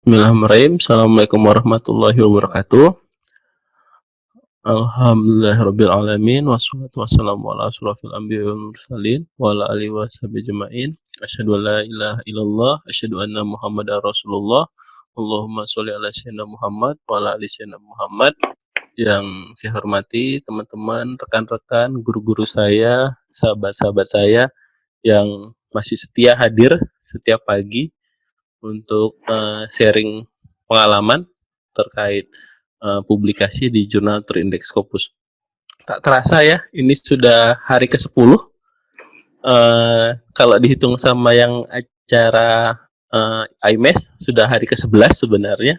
Bismillahirrahmanirrahim. Assalamualaikum warahmatullahi wabarakatuh. Alhamdulillahirabbil alamin wassalatu wassalamu ala asyrofil anbiya'i wal mursalin wa ala alihi washabihi ajmain. Asyhadu an la ilaha illallah, asyhadu anna Muhammadar Rasulullah. Allahumma sholli ala sayyidina Muhammad wa ala ali sayyidina Muhammad. Yang saya hormati teman-teman, rekan-rekan, guru-guru saya, sahabat-sahabat saya yang masih setia hadir setiap pagi untuk sharing pengalaman terkait publikasi di jurnal terindeks Scopus. Tak terasa ya, ini sudah hari ke-10. Kalau dihitung sama yang acara IMES, sudah hari ke-11 sebenarnya.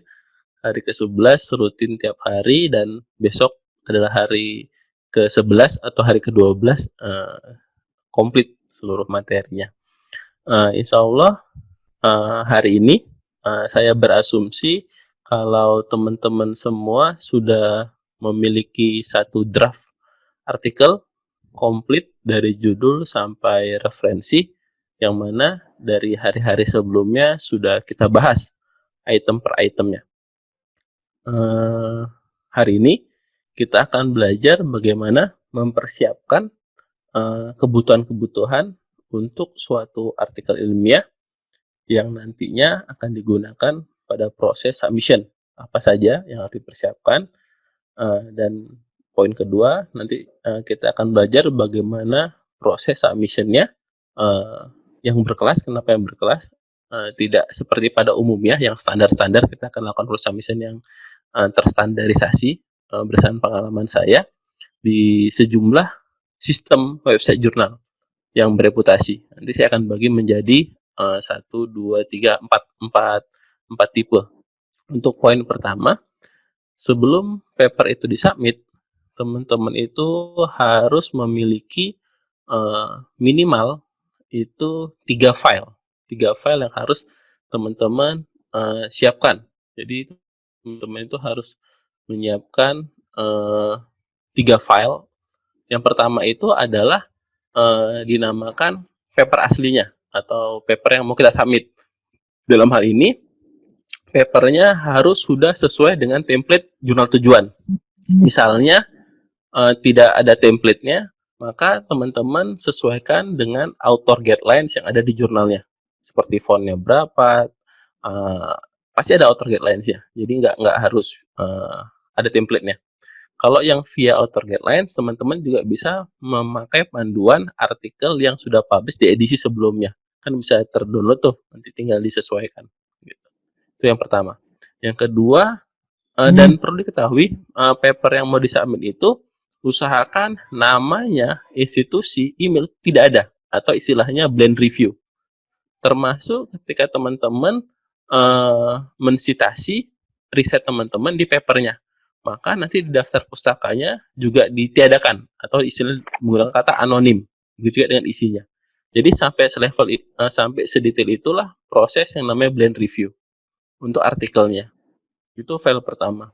Hari ke-11 rutin tiap hari, dan besok adalah hari ke-11 atau hari ke-12 komplit seluruh materinya. Insya Allah hari ini saya berasumsi kalau teman-teman semua sudah memiliki satu draft artikel komplit dari judul sampai referensi, yang mana dari hari-hari sebelumnya sudah kita bahas item per itemnya. Hari ini kita akan belajar bagaimana mempersiapkan kebutuhan-kebutuhan untuk suatu artikel ilmiah yang nantinya akan digunakan pada proses submission. Apa saja yang harus dipersiapkan. Dan poin kedua, nanti kita akan belajar bagaimana proses submissionnya yang berkelas. Kenapa yang berkelas? Tidak seperti pada umumnya yang standar-standar, kita akan lakukan proses submission yang terstandarisasi berdasarkan pengalaman saya di sejumlah sistem website jurnal yang bereputasi. Nanti saya akan bagi menjadi 1, 2, 3, 4 tipe. Untuk poin pertama, sebelum paper itu disubmit, teman-teman itu harus memiliki minimal itu 3 file. 3 file yang harus teman-teman siapkan. Jadi teman-teman itu harus menyiapkan 3 file. Yang pertama itu adalah dinamakan paper aslinya atau paper yang mau kita submit. Dalam hal ini, papernya harus sudah sesuai dengan template jurnal tujuan. Misalnya tidak ada template-nya, maka teman-teman sesuaikan dengan author guidelines yang ada di jurnalnya. Seperti fontnya berapa, pasti ada author guidelines-nya. Jadi nggak harus ada template-nya. Kalau yang via author guidelines, teman-teman juga bisa memakai panduan artikel yang sudah publish di edisi sebelumnya. Kan bisa terdownload tuh, nanti tinggal disesuaikan. Gitu. Itu yang pertama. Yang kedua, dan perlu diketahui, paper yang mau disubmit itu, usahakan namanya institusi email tidak ada, atau istilahnya blend review. Termasuk ketika teman-teman mensitasi riset teman-teman di papernya, maka nanti di daftar pustakanya juga ditiadakan, atau istilah menggunakan kata anonim, begitu juga dengan isinya. Jadi sampai selevel sampai sedetail itulah proses yang namanya blend review untuk artikelnya. Itu file pertama.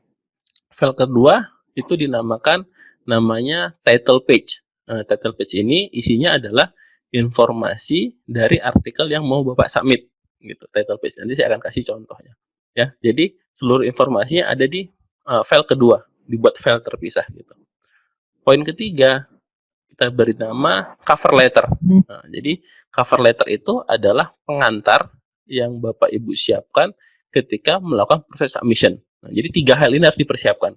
File kedua itu dinamakan namanya title page. Title page ini isinya adalah informasi dari artikel yang mau Bapak submit. Gitu, title page. Nanti saya akan kasih contohnya. Ya, jadi seluruh informasinya ada di file kedua, dibuat file terpisah gitu. Poin ketiga, kita beri nama cover letter. Jadi cover letter itu adalah pengantar yang Bapak Ibu siapkan ketika melakukan proses submission. Jadi 3 hal ini harus dipersiapkan.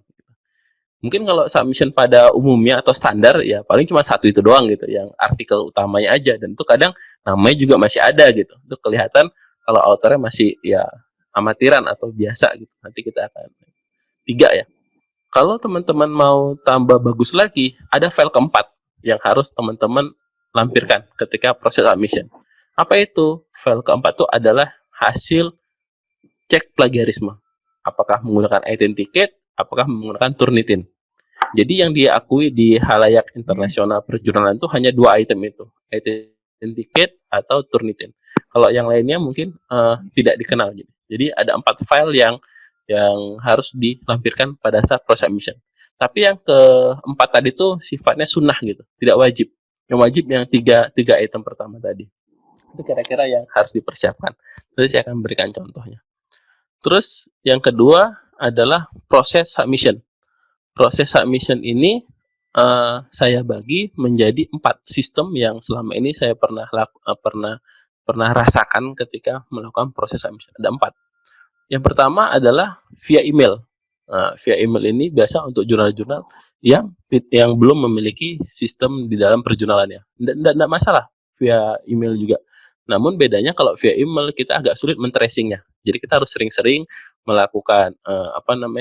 Mungkin kalau submission pada umumnya atau standar, ya paling cuma satu itu doang gitu, yang artikel utamanya aja, dan itu kadang namanya juga masih ada gitu. Itu kelihatan kalau autornya masih ya amatiran atau biasa gitu. Nanti kita akan 3 ya. Kalau teman-teman mau tambah bagus lagi, ada file keempat yang harus teman-teman lampirkan ketika proses submission. Apa itu? File keempat itu adalah hasil cek plagiarisme. Apakah menggunakan Identicate, apakah menggunakan Turnitin. Jadi yang diakui di halayak internasional perjurnalan itu hanya 2 item itu, Identicate atau Turnitin. Kalau yang lainnya mungkin tidak dikenal. Jadi ada 4 file yang harus dilampirkan pada saat proses submission. Tapi yang keempat tadi itu sifatnya sunnah gitu, tidak wajib. Yang wajib yang tiga item pertama tadi. Itu kira-kira yang harus dipersiapkan. Nanti saya akan berikan contohnya. Terus yang kedua adalah proses submission. Proses submission ini saya bagi menjadi 4 sistem yang selama ini saya pernah rasakan ketika melakukan proses submission. Ada 4. Yang pertama adalah via email. Via email ini biasa untuk jurnal-jurnal yang belum memiliki sistem di dalam perjurnalannya. Nggak masalah via email juga. Namun bedanya kalau via email kita agak sulit men-tracing-nya. Jadi kita harus sering-sering melakukan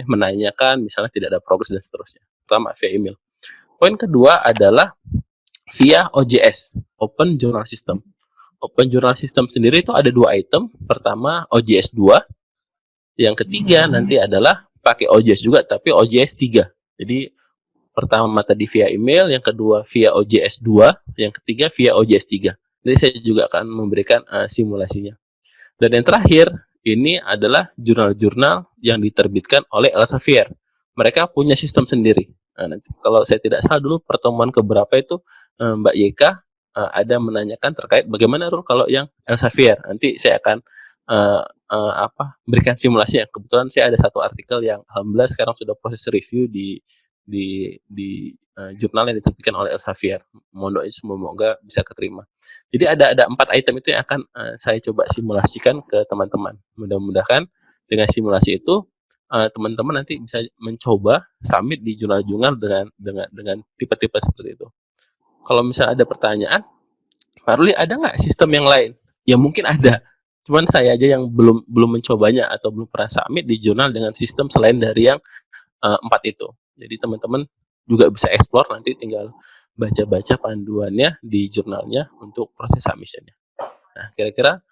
menanyakan misalnya tidak ada progres dan seterusnya. Pertama via email. Poin kedua adalah via OJS, Open Journal System. Open Journal System sendiri itu ada 2 item. Pertama OJS 2, yang ketiga nanti adalah pakai OJS juga tapi OJS 3. Jadi pertama tadi via email, yang kedua via OJS 2, yang ketiga via OJS 3. Jadi saya juga akan memberikan simulasinya. Dan yang terakhir, ini adalah jurnal-jurnal yang diterbitkan oleh Elsevier. Mereka punya sistem sendiri. Nah, nanti kalau saya tidak salah dulu pertemuan keberapa itu Mbak YK ada menanyakan terkait bagaimana Rul kalau yang Elsevier. Nanti saya akan berikan simulasinya. Kebetulan saya ada satu artikel yang alhamdulillah sekarang sudah proses review di jurnal yang diterbitkan oleh Elsevier. Mohon doa semoga bisa keterima. Jadi ada 4 item itu yang akan saya coba simulasikan ke teman-teman. Mudah-mudahan dengan simulasi itu teman-teman nanti bisa mencoba submit di jurnal-jurnal dengan tipe-tipe seperti itu. Kalau misalnya ada pertanyaan, Pak Ruli ada nggak sistem yang lain? Ya mungkin ada. Cuman saya aja yang belum mencobanya atau belum pernah submit di jurnal dengan sistem selain dari yang 4 itu. Jadi teman-teman juga bisa explore, nanti tinggal baca-baca panduannya di jurnalnya untuk proses submissionnya. Nah, kira-kira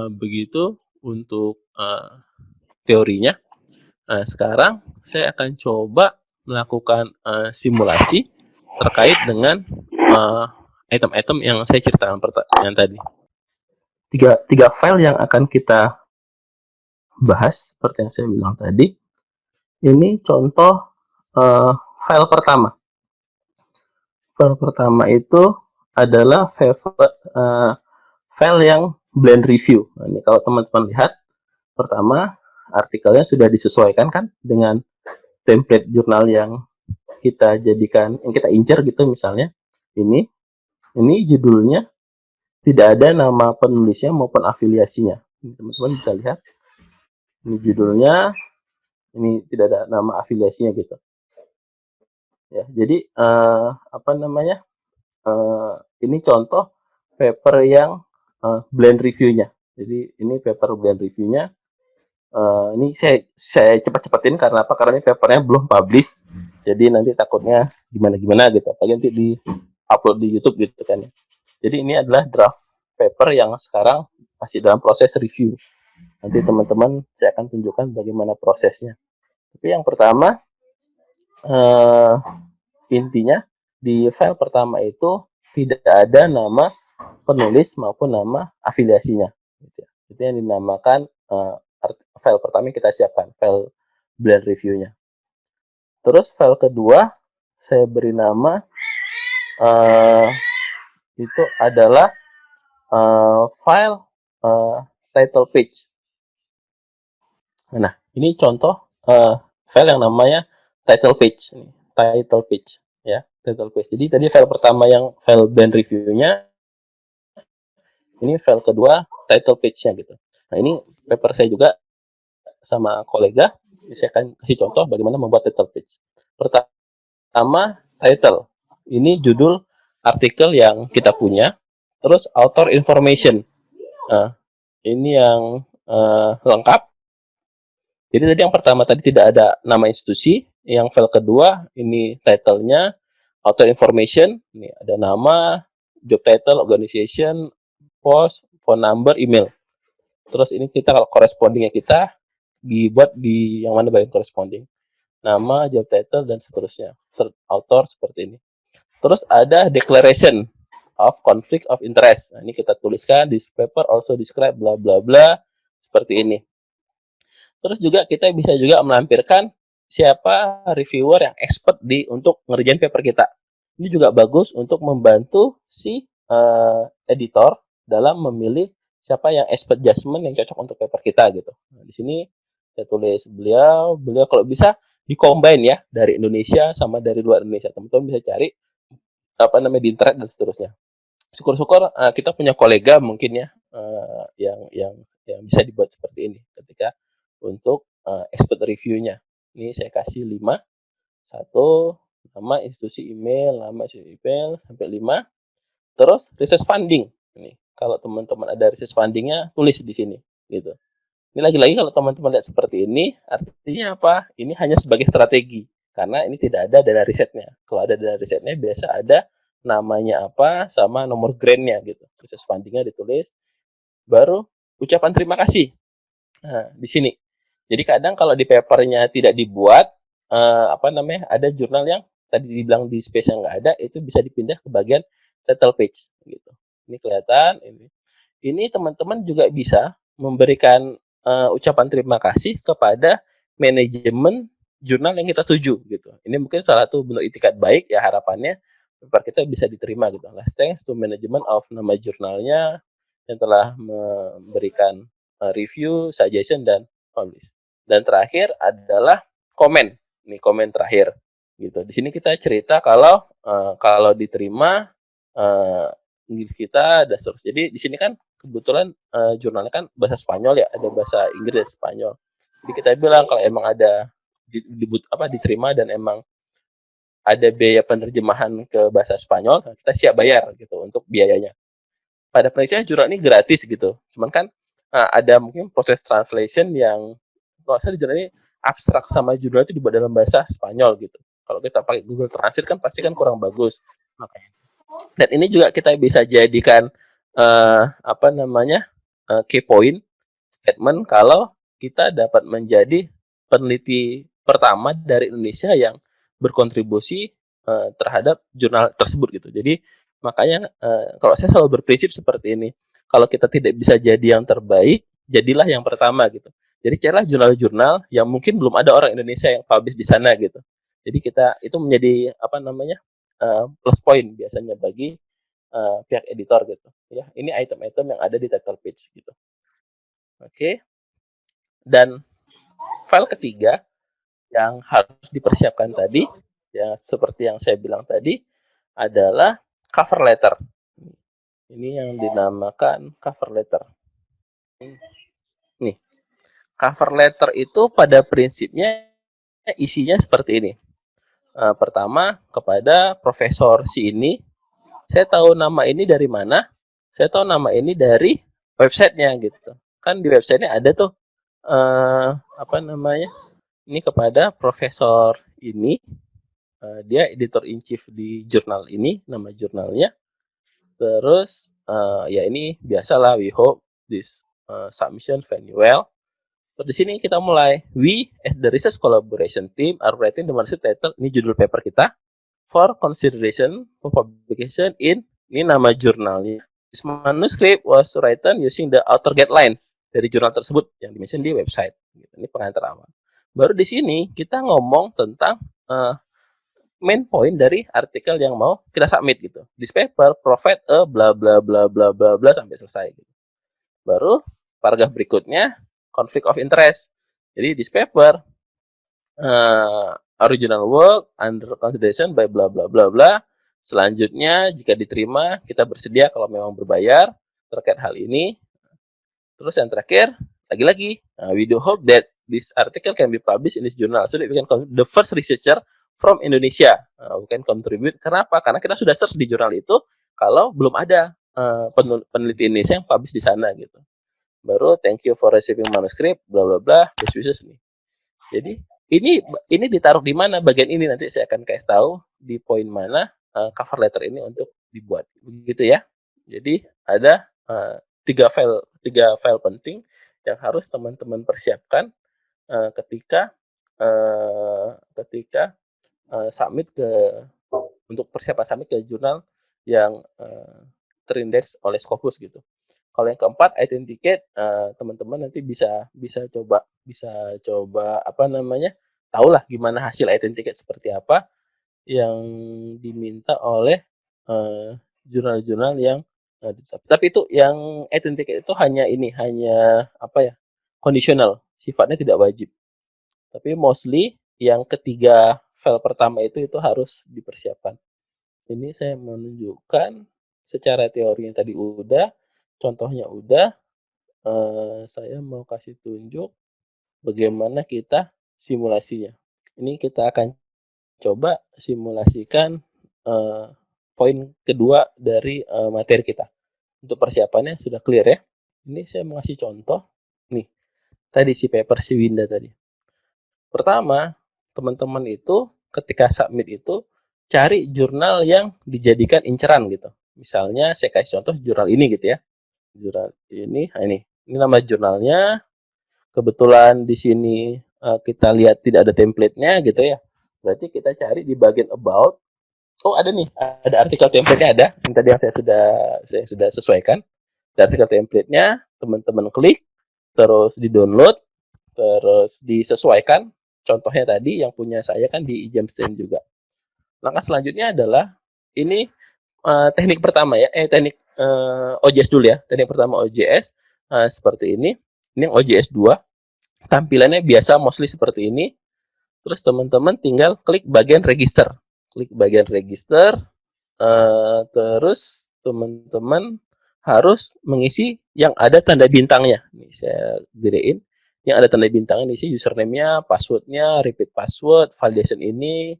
begitu untuk teorinya. Nah, sekarang saya akan coba melakukan simulasi terkait dengan item-item yang saya ceritakan yang tadi. Tiga file yang akan kita bahas, seperti yang saya bilang tadi. Ini contoh file pertama. File pertama itu adalah file yang blend review. Nah, ini kalau teman-teman lihat, pertama artikelnya sudah disesuaikan kan dengan template jurnal yang kita jadikan, yang kita incer gitu misalnya. Ini judulnya tidak ada nama penulisnya maupun afiliasinya. Teman-teman bisa lihat. Ini judulnya, ini tidak ada nama afiliasinya gitu. Ya, jadi ini contoh paper yang blend reviewnya. Jadi ini paper blend reviewnya. Ini saya cepat-cepatin karena apa? Karena ini papernya belum publish. Jadi nanti takutnya gimana gitu. Apalagi nanti di upload di YouTube gitu kan. Jadi ini adalah draft paper yang sekarang masih dalam proses review. Nanti teman-teman saya akan tunjukkan bagaimana prosesnya. Tapi yang pertama, intinya di file pertama itu tidak ada nama penulis maupun nama afiliasinya. Itu yang dinamakan file pertama yang kita siapkan, file blend reviewnya. Terus file kedua saya beri nama itu adalah file title page. Nah, ini contoh file yang namanya title page. Title page, ya, title page. Jadi tadi file pertama yang file blend reviewnya, ini file kedua title page-nya gitu. Nah, ini paper saya juga sama kolega. Saya akan kasih contoh bagaimana membuat title page. Pertama, title. Ini judul artikel yang kita punya. Terus author information. Nah, ini yang lengkap. Jadi tadi yang pertama tadi tidak ada nama institusi. Yang file kedua ini title-nya, author information. Ini ada nama, job title, organization, post, phone number, email. Terus ini kita kalau correspondingnya kita dibuat di yang mana bagian corresponding. Nama, job title, dan seterusnya. Author seperti ini. Terus ada declaration of conflict of interest. Nah, ini kita tuliskan di paper also describe bla bla bla seperti ini. Terus juga kita bisa juga melampirkan siapa reviewer yang expert untuk ngerjain paper kita. Ini juga bagus untuk membantu si editor dalam memilih siapa yang expert judgment yang cocok untuk paper kita gitu. Nah, di sini Saya tulis beliau kalau bisa di-combine ya dari Indonesia sama dari luar Indonesia. Teman-teman bisa cari apa namanya di internet dan seterusnya. Syukur-syukur kita punya kolega mungkin ya yang bisa dibuat seperti ini ketika untuk expert reviewnya. Ini saya kasih 5, satu nama institusi email, sampai 5. Terus research funding. Ini kalau teman-teman ada research fundingnya tulis di sini gitu. Ini lagi-lagi kalau teman-teman lihat seperti ini, artinya apa? Ini hanya sebagai strategi karena ini tidak ada dana risetnya. Kalau ada dana risetnya biasa ada namanya apa sama nomor grantnya gitu. Research fundingnya ditulis, baru ucapan terima kasih. Nah, di sini. Jadi kadang kalau di papernya tidak dibuat, apa namanya, ada jurnal yang tadi dibilang di space yang nggak ada, itu bisa dipindah ke bagian title page gitu. Ini kelihatan, ini teman-teman juga bisa memberikan ucapan terima kasih kepada manajemen jurnal yang kita tuju gitu. Ini mungkin salah satu bentuk itikat baik ya harapannya paper kita bisa diterima gitu. Last thanks to management of nama jurnalnya yang telah memberikan review, suggestion dan publish. Dan terakhir adalah komen. Ini komen terakhir gitu. Di sini kita cerita kalau diterima Inggris kita dan seterusnya. Jadi di sini kan kebetulan jurnalnya kan bahasa Spanyol ya, ada bahasa Inggris, Spanyol. Jadi kita bilang kalau emang ada diterima dan emang ada biaya penerjemahan ke bahasa Spanyol, kita siap bayar gitu untuk biayanya. Pada prinsipnya jurnal ini gratis gitu. Cuman kan ada mungkin proses translation yang kalau saya di jurnal ini abstrak sama jurnal itu dibuat dalam bahasa Spanyol gitu. Kalau kita pakai Google Translate kan pasti kan kurang bagus. Makanya. Dan ini juga kita bisa jadikan apa namanya key point statement kalau kita dapat menjadi peneliti pertama dari Indonesia yang berkontribusi terhadap jurnal tersebut gitu. Jadi makanya kalau saya selalu berprinsip seperti ini, kalau kita tidak bisa jadi yang terbaik, jadilah yang pertama gitu. Jadi carilah jurnal-jurnal yang mungkin belum ada orang Indonesia yang publish di sana gitu. Jadi kita itu menjadi apa namanya plus point biasanya bagi pihak editor gitu. Ya, ini item-item yang ada di title page gitu. Oke. Dan file ketiga yang harus dipersiapkan tadi, ya seperti yang saya bilang tadi, adalah cover letter. Ini yang dinamakan cover letter. Nih, cover letter itu pada prinsipnya isinya seperti ini. Pertama, kepada profesor si ini, saya tahu nama ini dari mana? Saya tahu nama ini dari websitenya gitu. Kan di websitenya ada tuh apa namanya? Ini kepada profesor ini, dia editor in chief di jurnal ini, nama jurnalnya. Terus ya ini biasalah, we hope this submission very well. Terus di sini kita mulai. We as the research collaboration team are writing the manuscript title, ini judul paper kita, for consideration for publication in, ini nama jurnalnya. This manuscript was written using the author guidelines dari jurnal tersebut yang dimention di website. Ini pengantar awal. Baru di sini kita ngomong tentang main point dari artikel yang mau kita submit gitu. This paper provide a bla bla bla bla bla bla sampai selesai. Gitu. Baru paragraf berikutnya conflict of interest. Jadi this paper original work under consideration by bla bla bla bla. Selanjutnya jika diterima kita bersedia kalau memang berbayar terkait hal ini. Terus yang terakhir lagi-lagi we do hope that this article can be published in this journal so that we can the first researcher from Indonesia we can contribute. Kenapa? Karena kita sudah search di jurnal itu kalau belum ada peneliti Indonesia yang publish di sana gitu. Baru thank you for receiving manuscript bla bla bla best wishes nih. Jadi ini ditaruh di mana bagian ini nanti saya akan kasih tahu di poin mana cover letter ini untuk dibuat begitu ya. Jadi ada tiga file penting yang harus teman-teman persiapkan ketika submit untuk persiapan submit ke jurnal yang terindeks oleh Scopus gitu. Kalau yang keempat, authenticate, teman-teman nanti bisa coba apa namanya, tahulah gimana hasil authenticate seperti apa yang diminta oleh jurnal-jurnal yang tapi itu yang authenticate itu hanya apa ya, conditional. sifatnya tidak wajib. Tapi mostly yang ketiga file pertama itu harus dipersiapkan. Ini saya menunjukkan secara teori yang tadi udah, contohnya udah, saya mau kasih tunjuk bagaimana kita simulasinya. Ini kita akan coba simulasikan, eee, poin kedua dari, materi kita. Untuk persiapannya sudah clear ya. Ini saya mau kasih contoh, nih, tadi si paper si Winda tadi. Pertama, teman-teman itu ketika submit itu cari jurnal yang dijadikan inceran gitu. Misalnya saya kasih contoh jurnal ini gitu ya. Jurnal ini, nah ini nama jurnalnya. Kebetulan di sini kita lihat tidak ada template-nya gitu ya. Berarti kita cari di bagian about. Oh ada nih, ada artikel template-nya ada. Yang tadi yang saya sudah sesuaikan. Ada artikel template-nya, teman-teman klik, terus di-download, terus disesuaikan. Contohnya tadi yang punya saya kan di Jamstain juga. Langkah selanjutnya adalah ini teknik pertama ya, teknik OJS dulu ya. Teknik pertama OJS seperti ini. Ini yang OJS 2. Tampilannya biasa mostly seperti ini. Terus teman-teman tinggal klik bagian register. Klik bagian register. Terus teman-teman harus mengisi yang ada tanda bintangnya. Nih saya gedein. Yang ada tanda bintangnya isi username-nya, password-nya, repeat password, validation ini,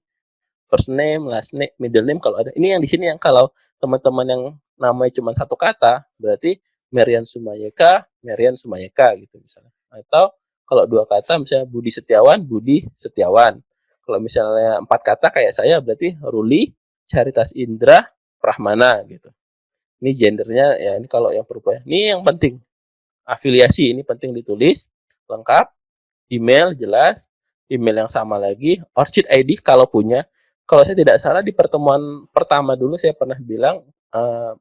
first name, last name, middle name kalau ada. Ini yang di sini yang kalau teman-teman yang namanya cuma satu kata, berarti Merian Sumayeka, Merian Sumayeka gitu misalnya. Atau kalau dua kata misalnya Budi Setiawan, Budi Setiawan. Kalau misalnya empat kata kayak saya berarti Ruli Caritas Indra Prahmana gitu. Ini gendernya ya ini kalau yang perempuan. Ini yang penting. Afiliasi ini penting ditulis lengkap, email jelas, email yang sama lagi, Orchid ID kalau punya. Kalau saya tidak salah di pertemuan pertama dulu saya pernah bilang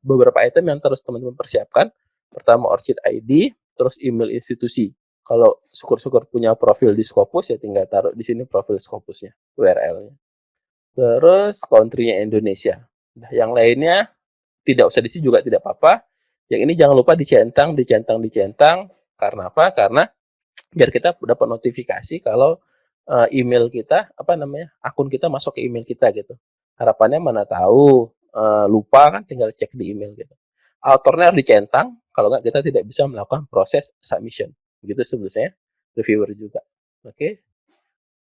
beberapa item yang terus teman-teman persiapkan. Pertama Orchid ID, terus email institusi. Kalau syukur-syukur punya profil di Scopus ya tinggal taruh di sini profil Scopusnya, URL-nya. Terus country-nya Indonesia. Nah, yang lainnya tidak usah diisi juga tidak apa-apa. Yang ini jangan lupa dicentang. Karena apa? Karena biar kita dapat notifikasi kalau email kita akun kita masuk ke email kita gitu. Harapannya mana tahu lupa kan tinggal cek di email gitu. Autornya harus dicentang, kalau nggak kita tidak bisa melakukan proses submission. Begitu sebetulnya reviewer juga. Oke.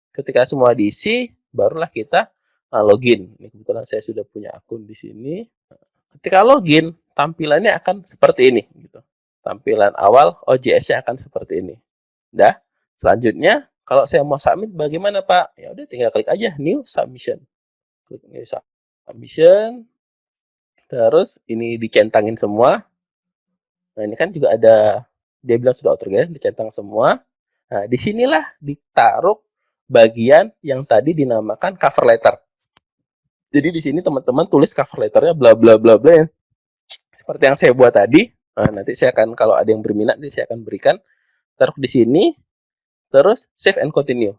Ketika semua diisi, barulah kita login. Ini kebetulan saya sudah punya akun di sini. Ketika login, tampilannya akan seperti ini gitu. Tampilan awal OJS-nya akan seperti ini. Dah. Selanjutnya, kalau saya mau submit bagaimana, Pak? Ya udah tinggal klik aja new submission. Klik new submission. Terus ini dicentangin semua. Nah, ini kan juga ada dia bilang sudah auto ya, dicentang semua. Nah, disinilah ditaruh bagian yang tadi dinamakan cover letter. Jadi di sini teman-teman tulis cover letternya bla bla bla bla ya. Seperti yang saya buat tadi. Nah, nanti saya akan kalau ada yang berminat nanti saya akan berikan taruh di sini. Terus save and continue.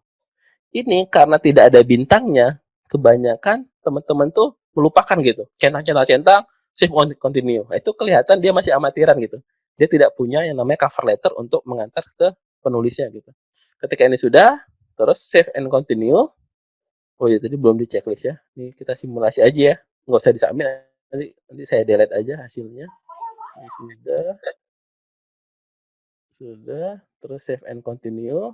Ini karena tidak ada bintangnya, kebanyakan teman-teman tuh melupakan gitu. Centang, save on continue. Nah, itu kelihatan dia masih amatiran gitu. Dia tidak punya yang namanya cover letter untuk mengantar ke penulisnya gitu. Ketika ini sudah, terus save and continue. Oh ya tadi belum di checklist ya. Ini kita simulasi aja ya. Nggak usah disubmit. Nanti saya delete aja hasilnya. Ini sudah. Terus save and continue.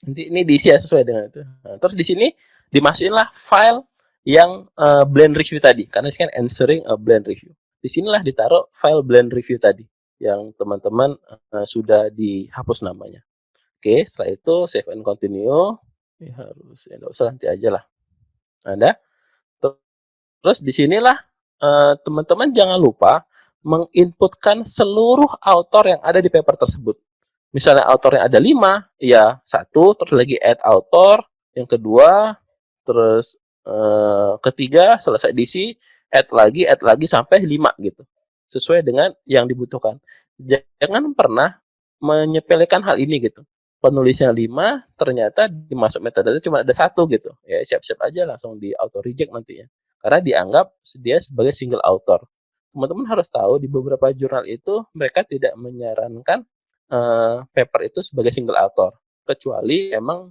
Nanti ini diisi ya sesuai dengan itu. Nah, terus di sini dimasukinlah file yang blend review tadi. Karena ini kan answering a blend review. Di sinilah ditaruh file blend review tadi yang teman-teman sudah dihapus namanya. Oke, setelah itu save and continue. Ini harus ya enggak usah nanti aja lah. Ada. Terus di sinilah teman-teman jangan lupa menginputkan seluruh author yang ada di paper tersebut. Misalnya autornya ada 5, ya 1, terus lagi add author, yang kedua, terus ketiga selesai diisi, add lagi sampai 5 gitu. Sesuai dengan yang dibutuhkan. Jangan pernah menyepelekan hal ini gitu. Penulisnya 5, ternyata dimasuk metadata cuma ada 1 gitu. Ya siap-siap aja langsung di auto reject nantinya. Karena dianggap dia sebagai single author. Teman-teman harus tahu di beberapa jurnal itu mereka tidak menyarankan paper itu sebagai single author. Kecuali emang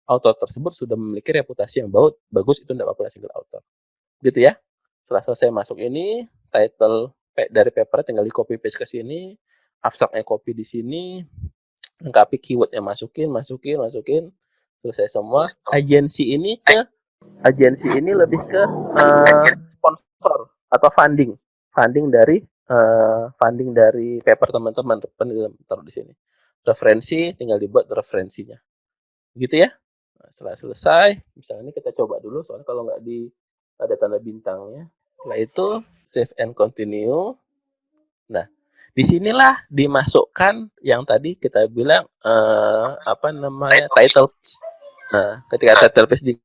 author tersebut sudah memiliki reputasi yang bagus, itu tidak apa-apa single author. Gitu ya. Setelah selesai masuk ini, title dari paper tinggal di copy paste ke sini, abstraknya copy di sini, lengkapi keywordnya masukin, selesai semua. Agensi ini lebih ke sponsor atau funding dari paper teman-teman taruh di sini. Referensi tinggal dibuat referensinya, gitu ya. Nah, setelah selesai, misalnya ini kita coba dulu, soalnya kalau nggak ada tanda bintangnya. Setelah itu save and continue. Nah, disinilah dimasukkan yang tadi kita bilang title. Nah, ketika title page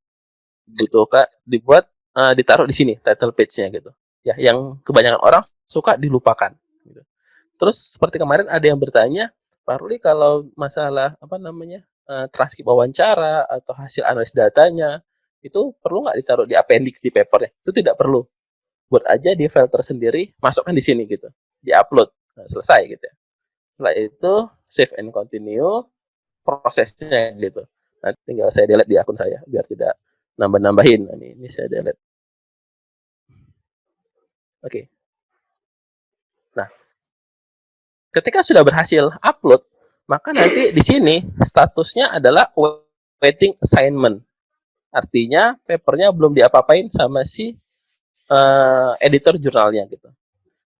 dibutuhkan dibuat ditaruh di sini title page-nya gitu. Ya, yang kebanyakan orang suka dilupakan. Gitu. Terus seperti kemarin ada yang bertanya, Pak Ruli kalau masalah transkrip wawancara atau hasil analisis datanya itu perlu nggak ditaruh di appendix di papernya? Itu tidak perlu. Buat aja di file tersendiri, masukkan di sini gitu, di-upload. Nah, selesai gitu ya. Setelah itu save and continue prosesnya gitu. Nah, tinggal saya delete di akun saya biar tidak nambah-nambahin. Nah, ini saya delete. Oke. Nah, ketika sudah berhasil upload, maka nanti di sini statusnya adalah waiting assignment. Artinya papernya belum diapa-apain sama si editor jurnalnya gitu.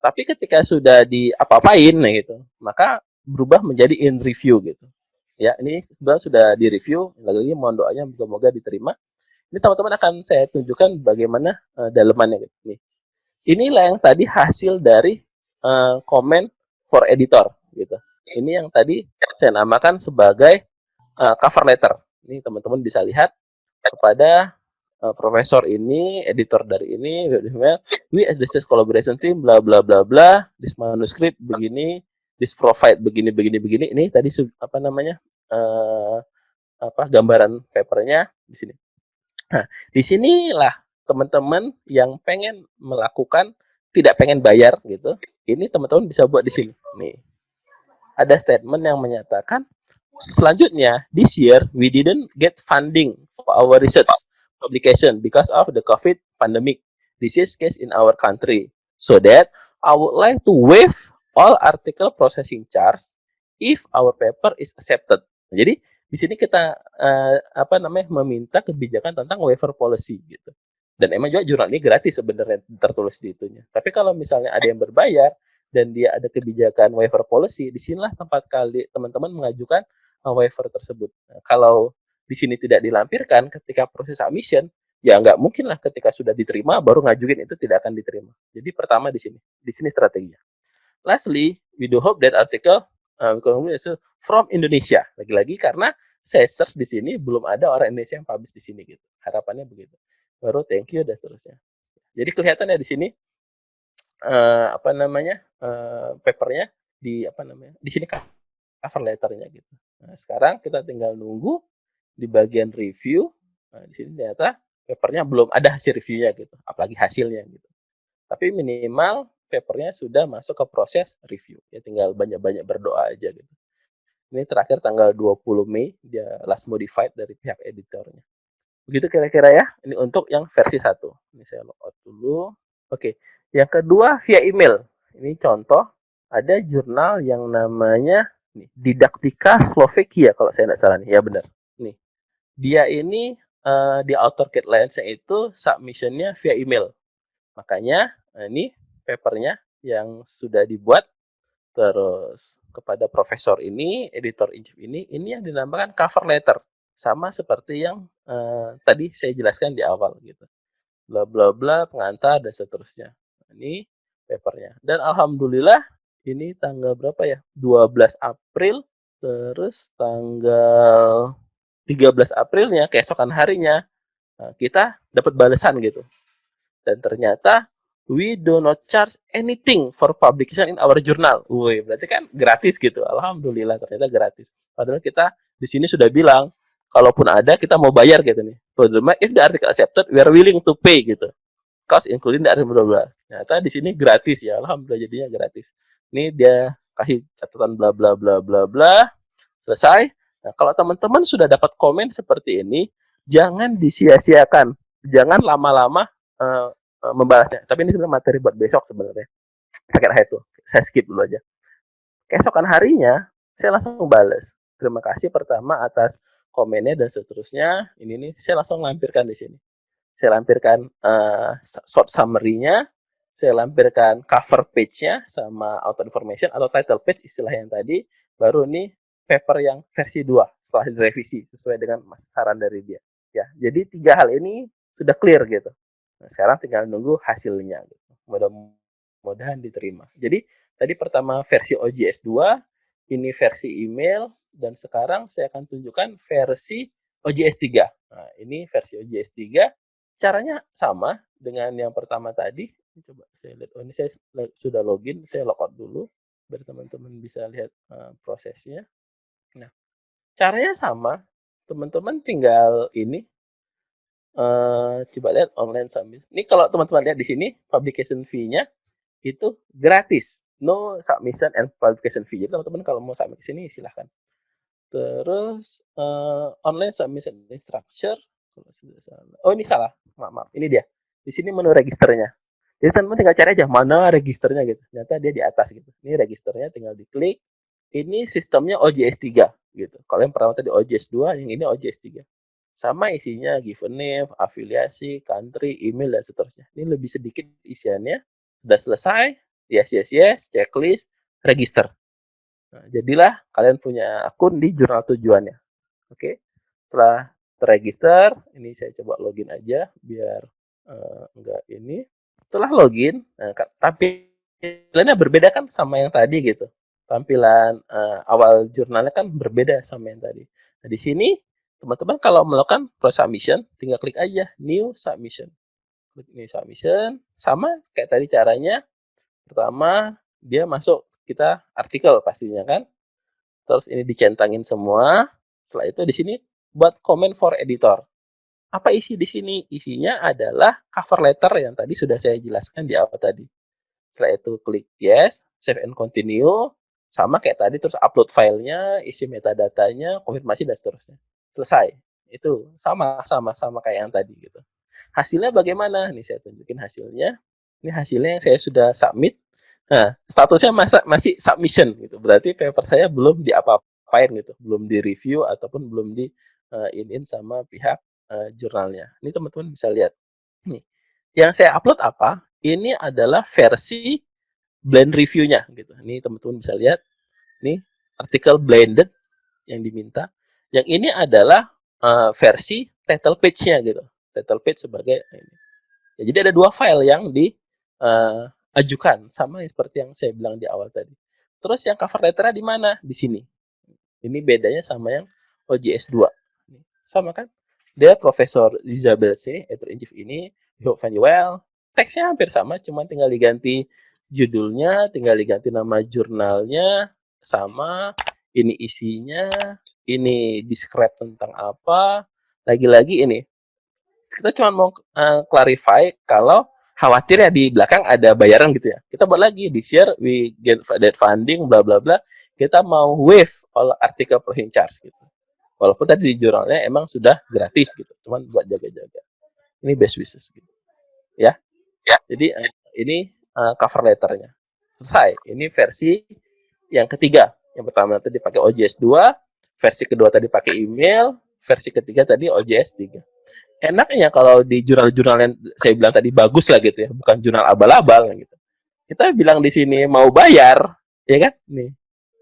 Tapi ketika sudah diapa-apain nah gitu, maka berubah menjadi in review gitu. Ya, ini sudah di review, lagi-lagi mohon doanya semoga diterima. Ini teman-teman akan saya tunjukkan bagaimana dalemannya gitu. Nih. Inilah yang tadi hasil dari comment for editor gitu. Ini yang tadi saya namakan sebagai cover letter. Ini teman-teman bisa lihat kepada profesor ini, editor dari ini, we as the sales collaboration team, bla bla bla bla, this manuscript begini, this provide begini. Ini tadi gambaran papernya di sini. Nah, disinilah teman-teman yang pengen melakukan, tidak pengen bayar gitu, ini teman-teman bisa buat di sini. Nih, ada statement yang menyatakan selanjutnya, this year we didn't get funding for our research publication because of the COVID pandemic. This is case in our country. So that I would like to waive all article processing charge if our paper is accepted. Jadi di sini kita meminta kebijakan tentang waiver policy gitu. Dan emang juga jurnal ini gratis sebenarnya tertulis di itunya. Tapi kalau misalnya ada yang berbayar dan dia ada kebijakan waiver policy, disinilah tempat kali teman-teman mengajukan waiver tersebut. Nah, kalau di sini tidak dilampirkan ketika proses submission, ya nggak mungkin lah ketika sudah diterima baru ngajuin itu tidak akan diterima. Jadi pertama di sini strateginya. Lastly, we do hope that article from Indonesia. Lagi-lagi karena saya search di sini belum ada orang Indonesia yang publish di sini gitu. Harapannya begitu. Baru thank you dan seterusnya. Jadi kelihatannya di sini papernya di sini cover letternya gitu. Nah, sekarang kita tinggal nunggu di bagian review. Nah, di sini ternyata papernya belum ada hasil reviewnya gitu, apalagi hasilnya gitu. Tapi minimal papernya sudah masuk ke proses review. Ya tinggal banyak-banyak berdoa aja gitu. Ini terakhir tanggal 20 Mei dia last modified dari pihak editornya. Begitu kira-kira ya. Ini untuk yang versi 1. Ini saya logout dulu. Oke. Yang kedua via email. Ini contoh ada jurnal yang namanya Didaktika Slovakia kalau saya tidak salah nih. Ya benar. Nih. Dia ini di author guidelines-nya itu submission-nya via email. Makanya ini papernya yang sudah dibuat terus kepada profesor ini, editor in chief ini yang dinamakan cover letter. Sama seperti yang tadi saya jelaskan di awal gitu. Bla bla bla, pengantar dan seterusnya. Ini papernya. Dan alhamdulillah ini tanggal berapa ya? 12 April, terus tanggal 13 Aprilnya, keesokan harinya, kita dapat balasan gitu. Dan ternyata we do not charge anything for publication in our journal. Wih, berarti kan gratis gitu. Alhamdulillah ternyata gratis. Padahal kita di sini sudah bilang, kalaupun ada kita mau bayar gitu nih. Furthermore, if the article accepted, we are willing to pay gitu. Cost including the article bla bla. Ternyata di sini gratis ya. Alhamdulillah jadinya gratis. Ini dia kasih catatan bla bla bla bla bla, selesai. Nah, kalau teman-teman sudah dapat komen seperti ini, jangan disia-siakan. Jangan lama-lama uh, membalasnya. Tapi ini sebenarnya materi buat besok sebenarnya. Sakit itu. Saya skip dulu aja. Keesokan harinya, saya langsung balas. Terima kasih pertama atas komennya dan seterusnya. Ini nih, saya langsung lampirkan di sini. Saya lampirkan short summary-nya, saya lampirkan cover page-nya sama auto information atau title page istilah yang tadi, baru nih paper yang versi 2 setelah direvisi sesuai dengan saran dari dia. Ya, jadi 3 hal ini sudah clear gitu. Nah, sekarang tinggal nunggu hasilnya gitu. Mudah-mudahan diterima. Jadi tadi pertama versi OJS 2, ini versi email, dan sekarang saya akan tunjukkan versi OJS 3. Nah, ini versi OJS 3. Caranya sama dengan yang pertama tadi. Coba saya lihat. Oh, ini saya sudah login. Saya logout dulu biar teman-teman bisa lihat prosesnya. Nah, caranya sama. Teman-teman tinggal ini coba lihat online submission. Ini kalau teman-teman lihat di sini publication fee-nya itu gratis. No submission and publication fee. Jadi teman-teman kalau mau submit ke sini silahkan. Terus online submission structure. Oh, ini salah. Maaf. Ini dia. Di sini menu registernya. Jadi teman-teman tinggal cari aja mana registernya gitu. Ternyata dia di atas gitu. Ini registernya tinggal diklik. Ini sistemnya OJS 3 gitu. Kalau yang pertama tadi OJS 2, yang ini OJS 3. Sama isinya given name, afiliasi, country, email dan seterusnya. Ini lebih sedikit isiannya. Sudah selesai. Yes, checklist, register. Nah, jadilah kalian punya akun di jurnal tujuannya. Oke. Setelah terregister, ini saya coba login aja biar enggak ini. Setelah login, tampilannya berbeda kan sama yang tadi gitu. Tampilan awal jurnalnya kan berbeda sama yang tadi. Nah, di sini teman-teman kalau melakukan proses submission, tinggal klik aja new submission. Klik new submission, sama kayak tadi caranya. Pertama, dia masuk kita artikel pastinya kan. Terus ini dicentangin semua. Setelah itu di sini buat comment for editor. Apa isi di sini? Isinya adalah cover letter yang tadi sudah saya jelaskan di awal tadi. Setelah itu klik yes, save and continue. Sama kayak tadi, terus upload filenya, isi metadatanya, konfirmasi dan seterusnya. Selesai. Itu sama kayak yang tadi gitu. Hasilnya bagaimana? Nih saya tunjukin hasilnya. Ini hasilnya yang saya sudah submit. Nah, statusnya masih submission gitu. Berarti paper saya belum diapa-apain gitu, belum di-review ataupun belum di in sama pihak jurnalnya. Ini teman-teman bisa lihat. Nih, yang saya upload apa? Ini adalah versi blend review-nya gitu. Ini teman-teman bisa lihat. Nih, artikel blended yang diminta. Yang ini adalah versi title page-nya gitu. Title page sebagai ini. Ya, jadi ada 2 file yang diajukan sama seperti yang saya bilang di awal tadi. Terus yang cover letter-nya di mana? Di sini. Ini bedanya sama yang OJS 2. Sama kan? Dia Profesor Isabel sini, editor-in-chief ini, hope find you well. Teksnya hampir sama, cuma tinggal diganti judulnya, tinggal diganti nama jurnalnya, sama ini isinya, ini describe tentang apa. Lagi-lagi ini, kita cuma mau clarify kalau khawatir ya di belakang ada bayaran gitu ya. Kita buat lagi di share, we get that funding, bla bla bla. Kita mau waive all article processing charge gitu. Walaupun tadi di jurnalnya emang sudah gratis gitu, cuman buat jaga-jaga. Ini best wishes gitu. Ya. Jadi ini cover letternya. Selesai. Ini versi yang ketiga. Yang pertama tadi pakai OJS 2, versi kedua tadi pakai email, versi ketiga tadi OJS 3. Enaknya kalau di jurnal-jurnal yang saya bilang tadi bagus lah gitu ya, bukan jurnal abal-abal gitu. Kita bilang di sini mau bayar, ya kan? Nih,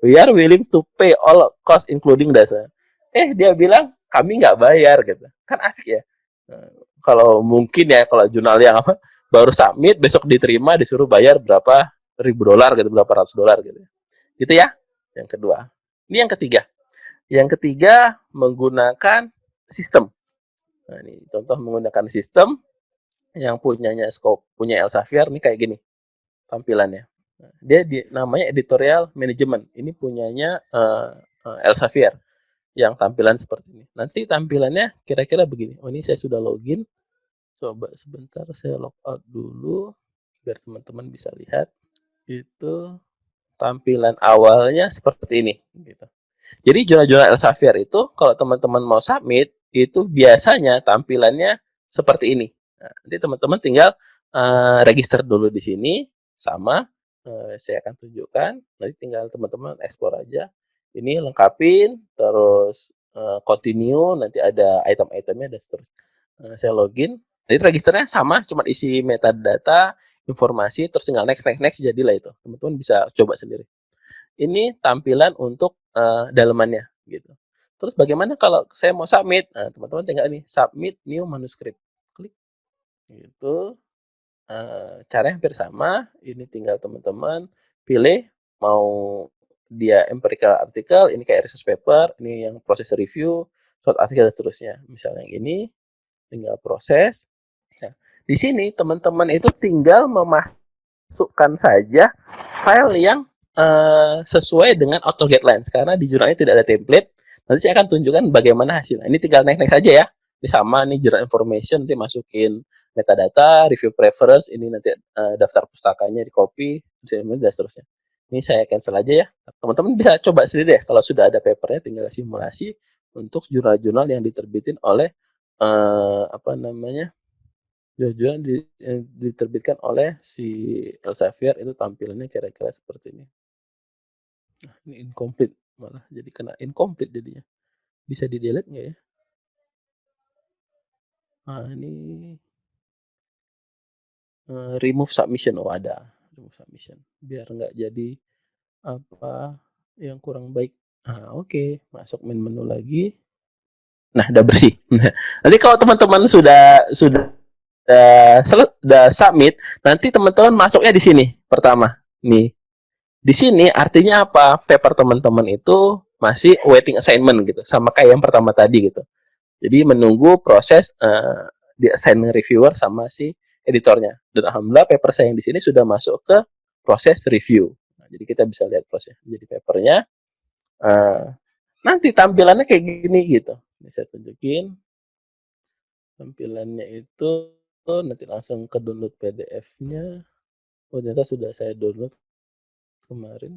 we are willing to pay all cost including data. Dia bilang kami nggak bayar gitu. Kan asik ya. Kalau mungkin ya kalau jurnal yang apa baru submit besok diterima disuruh bayar berapa ribu dolar gitu, berapa ratus dolar gitu. Gitu ya. Yang kedua. Ini yang ketiga. Yang ketiga menggunakan sistem. Nah, ini contoh menggunakan sistem yang punyanya Scope, punya Elsevier nih kayak gini tampilannya. Nah, dia namanya editorial management. Ini punyanya Elsevier yang tampilan seperti ini. Nanti tampilannya kira-kira begini. Oh, ini saya sudah login. Coba sebentar saya log out dulu biar teman-teman bisa lihat. Itu tampilan awalnya seperti ini gitu. Jadi jurnal-jurnal Elsevier itu kalau teman-teman mau submit itu biasanya tampilannya seperti ini. Nah, nanti teman-teman tinggal register dulu di sini sama saya akan tunjukkan. Nanti tinggal teman-teman explore aja. Ini lengkapin, terus continue, nanti ada item-itemnya dan seterusnya. Saya login. Jadi registernya sama, cuma isi metadata, informasi, terus tinggal next, next, next, jadilah itu. Teman-teman bisa coba sendiri. Ini tampilan untuk dalemannya gitu. Terus bagaimana kalau saya mau submit? Nah, teman-teman tinggal ini submit new manuscript. Klik gitu. Caranya hampir sama. Ini tinggal teman-teman pilih mau dia empirical artikel, ini kayak research paper, ini yang proses review, short artikel dan seterusnya. Misalnya yang ini tinggal proses. Nah, di sini teman-teman itu tinggal memasukkan saja file yang sesuai dengan author guidelines karena di jurnalnya tidak ada template. Nanti saya akan tunjukkan bagaimana hasilnya. Ini tinggal next saja ya. Ini sama nih journal information, nanti masukin metadata, review preference, ini nanti daftar pustakanya di copy, dan seterusnya. Ini saya cancel aja ya. Teman-teman bisa coba sendiri deh. Kalau sudah ada papernya, tinggal simulasi untuk jurnal-jurnal yang diterbitin oleh apa namanya, jurnal yang diterbitkan oleh si Elsevier itu tampilannya kira-kira seperti ini. Nah, ini incomplete malah jadi kena incomplete jadinya. Bisa di delete nggak ya? Nah, ini remove submission. Oh, ada remove submission biar nggak jadi apa yang kurang baik. Nah, oke. Masuk menu lagi. Nah, udah bersih. Nanti kalau teman-teman sudah submit, nanti teman-teman masuknya di sini pertama. Nih, di sini artinya apa? Paper teman-teman itu masih waiting assignment gitu, sama kayak yang pertama tadi gitu. Jadi menunggu proses di assign reviewer sama si editornya. Dan alhamdulillah paper saya yang di sini sudah masuk ke proses review. Nah, jadi kita bisa lihat proses. Jadi papernya nanti tampilannya kayak gini gitu. Ini saya tunjukin tampilannya itu nanti langsung ke download PDF-nya. Oh, ternyata sudah saya download kemarin.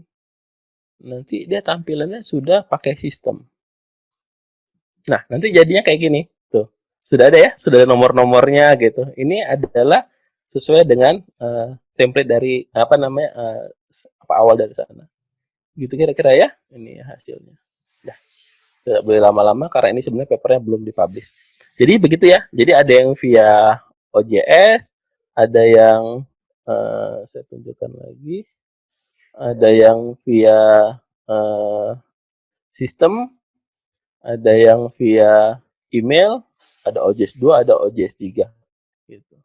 Nanti dia tampilannya sudah pakai sistem. Nah, nanti jadinya kayak gini. Tuh. Sudah ada ya, sudah ada nomor-nomornya gitu. Ini adalah sesuai dengan template dari apa namanya apa awal dari sana. Gitu kira-kira ya. Ini hasilnya. Nah, tidak boleh lama-lama karena ini sebenarnya papernya belum dipublish. Jadi begitu ya. Jadi ada yang via OJS, ada yang saya tunjukkan lagi, ada yang via sistem, ada yang via email, ada OJS 2, ada OJS 3 gitu.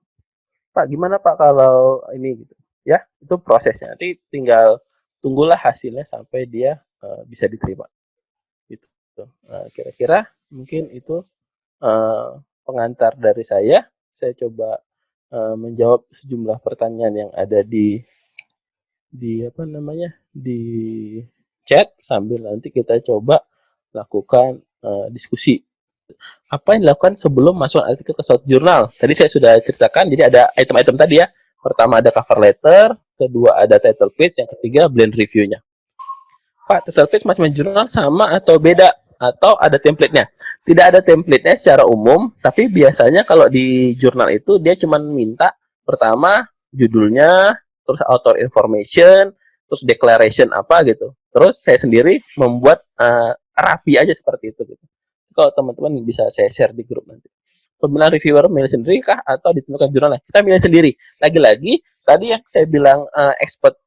Pak, gimana Pak kalau ini gitu? Ya, itu prosesnya. Nanti tinggal tunggulah hasilnya sampai dia bisa diterima. Gitu. Kira-kira mungkin itu pengantar dari saya. Saya coba menjawab sejumlah pertanyaan yang ada di apa namanya di chat sambil nanti kita coba lakukan diskusi. Apa yang dilakukan sebelum masuk artikel ke suatu jurnal? Tadi saya sudah ceritakan, jadi ada item-item tadi ya. Pertama ada cover letter, kedua ada title page, yang ketiga blend reviewnya. Pak, title page masing-masing jurnal sama atau beda? Atau ada template-nya? Tidak ada template-nya secara umum, tapi biasanya kalau di jurnal itu dia cuma minta pertama judulnya, terus author information, terus declaration apa gitu. Terus saya sendiri membuat rapi aja seperti itu gitu. Kalau teman-teman bisa saya share di grup nanti. Pemilihan reviewer milih sendiri kah atau ditentukan jurnalnya? Kita milih sendiri. Lagi-lagi tadi yang saya bilang expert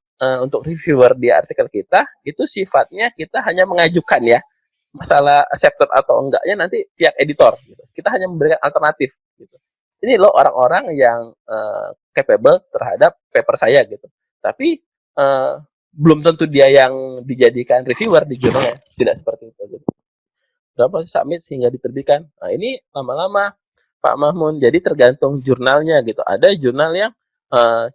untuk reviewer di artikel kita itu sifatnya kita hanya mengajukan ya. Masalah accepted atau enggaknya nanti pihak editor gitu. Kita hanya memberikan alternatif gitu. Ini loh orang-orang yang capable terhadap paper saya gitu. Tapi belum tentu dia yang dijadikan reviewer di jurnalnya. Tidak seperti itu gitu. Berapa submit sehingga diterbitkan? Nah, ini lama-lama Pak Mahmud. Jadi tergantung jurnalnya gitu. Ada jurnal yang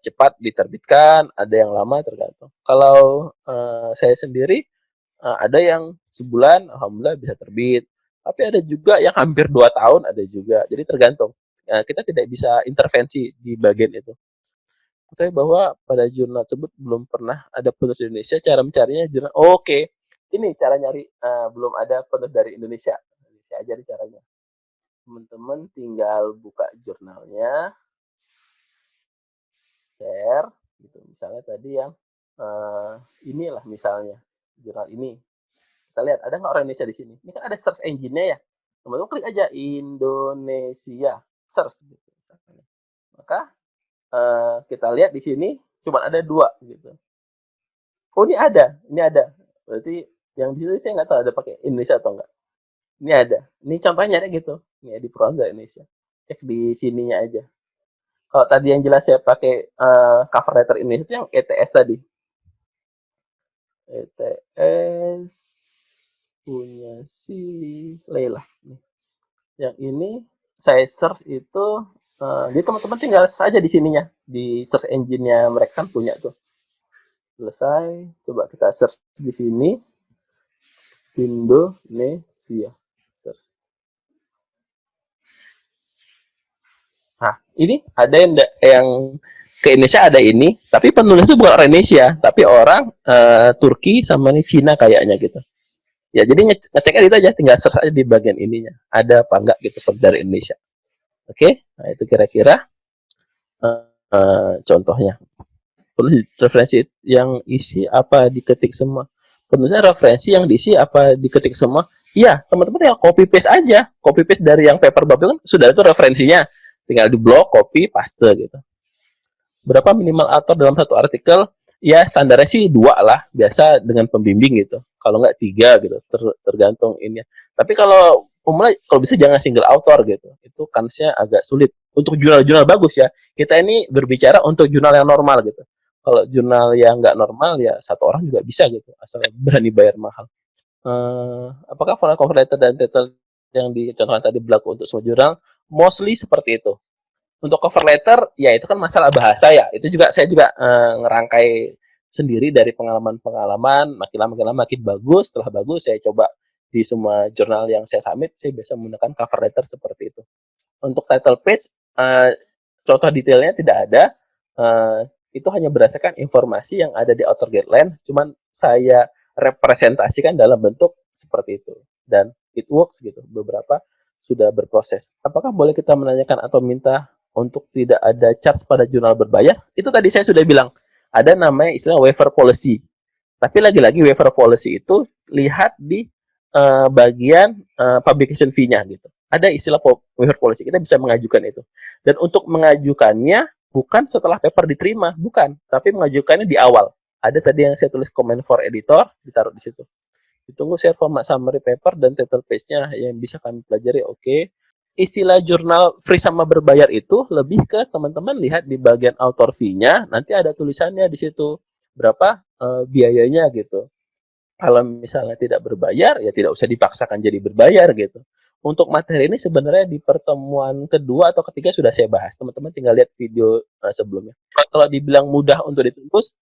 cepat diterbitkan, ada yang lama tergantung. Kalau saya sendiri ada yang sebulan, alhamdulillah bisa terbit. Tapi ada juga yang hampir 2 tahun, ada juga. Jadi tergantung. Kita tidak bisa intervensi di bagian itu. Ketahui bahwa pada jurnal tersebut belum pernah ada penulis di Indonesia. Cara mencarinya jurnal. Oke, ini cara nyari. Belum ada penulis dari Indonesia. Saya ajarin caranya. Teman-teman tinggal buka jurnalnya, share, gitu. Misalnya tadi yang inilah misalnya jurnal ini. Kita lihat ada nggak orang Indonesia di sini. Ini kan ada search engine-nya ya. Teman-teman klik aja Indonesia, search gitu misalnya. Maka kita lihat di sini cuma ada 2 gitu. Oh ini ada. Berarti yang di sini saya nggak tahu ada pakai Indonesia atau enggak. Ini ada. Ini contohnya ada gitu. Ini di Proza Indonesia. Cek di sininya aja. Kalau tadi yang jelas saya pakai cover letter Indonesia itu yang ETS tadi. ETS punya si Leila. Yang ini saya search itu, jadi teman-teman tinggal saja di sininya, di search engine-nya mereka kan punya tuh. Selesai, coba kita search di sini, Indonesia. Search. Nah, ini ada yang ke Indonesia ada ini, tapi penulis itu bukan orang Indonesia, tapi orang Turki sama nih Cina kayaknya gitu. Ya, jadi ngeceknya itu aja, tinggal search aja di bagian ininya. Ada apa enggak gitu dari Indonesia. Oke, nah itu kira-kira contohnya. Penulis referensi yang isi apa diketik semua. Penulisnya referensi yang diisi apa diketik semua. Iya, teman-teman yang copy paste aja. Copy paste dari yang paper bab itu kan sudah itu referensinya. Tinggal di blok, copy, paste gitu. Berapa minimal author dalam satu artikel? Ya standarnya sih 2 lah, biasa dengan pembimbing gitu. Kalau nggak 3 gitu, tergantung ini. Tapi kalau pemula kalau bisa jangan single author gitu. Itu kansnya agak sulit. Untuk jurnal-jurnal bagus ya. Kita ini berbicara untuk jurnal yang normal gitu. Kalau jurnal yang nggak normal ya satu orang juga bisa gitu, asal berani bayar mahal. Apakah format cover letter dan title yang dicontohkan tadi berlaku untuk semua jurnal? Mostly seperti itu. Untuk cover letter, ya itu kan masalah bahasa ya. Itu juga saya juga ngerangkai sendiri dari pengalaman-pengalaman. Makin lama makin bagus. Setelah bagus, saya coba di semua jurnal yang saya submit, saya bisa menggunakan cover letter seperti itu. Untuk title page, contoh detailnya tidak ada. Itu hanya berdasarkan informasi yang ada di author guideline. Cuman saya representasikan dalam bentuk seperti itu. Dan it works gitu. Beberapa sudah berproses. Apakah boleh kita menanyakan atau minta untuk tidak ada charge pada jurnal berbayar? Itu tadi saya sudah bilang. Ada namanya istilah waiver policy. Tapi lagi-lagi waiver policy itu lihat di bagian publication fee-nya gitu. Ada istilah waiver policy. Kita bisa mengajukan itu. Dan untuk mengajukannya bukan setelah paper diterima, bukan. Tapi mengajukannya di awal. Ada tadi yang saya tulis comment for editor, ditaruh di situ. Ditunggu share format summary paper dan title page-nya yang bisa kami pelajari. Oke. Istilah jurnal free sama berbayar itu lebih ke teman-teman lihat di bagian author fee-nya, nanti ada tulisannya di situ berapa biayanya gitu. Kalau misalnya tidak berbayar, ya tidak usah dipaksakan jadi berbayar gitu. Untuk materi ini sebenarnya di pertemuan kedua atau ketiga sudah saya bahas. Teman-teman tinggal lihat video sebelumnya. Kalau dibilang mudah untuk ditembus,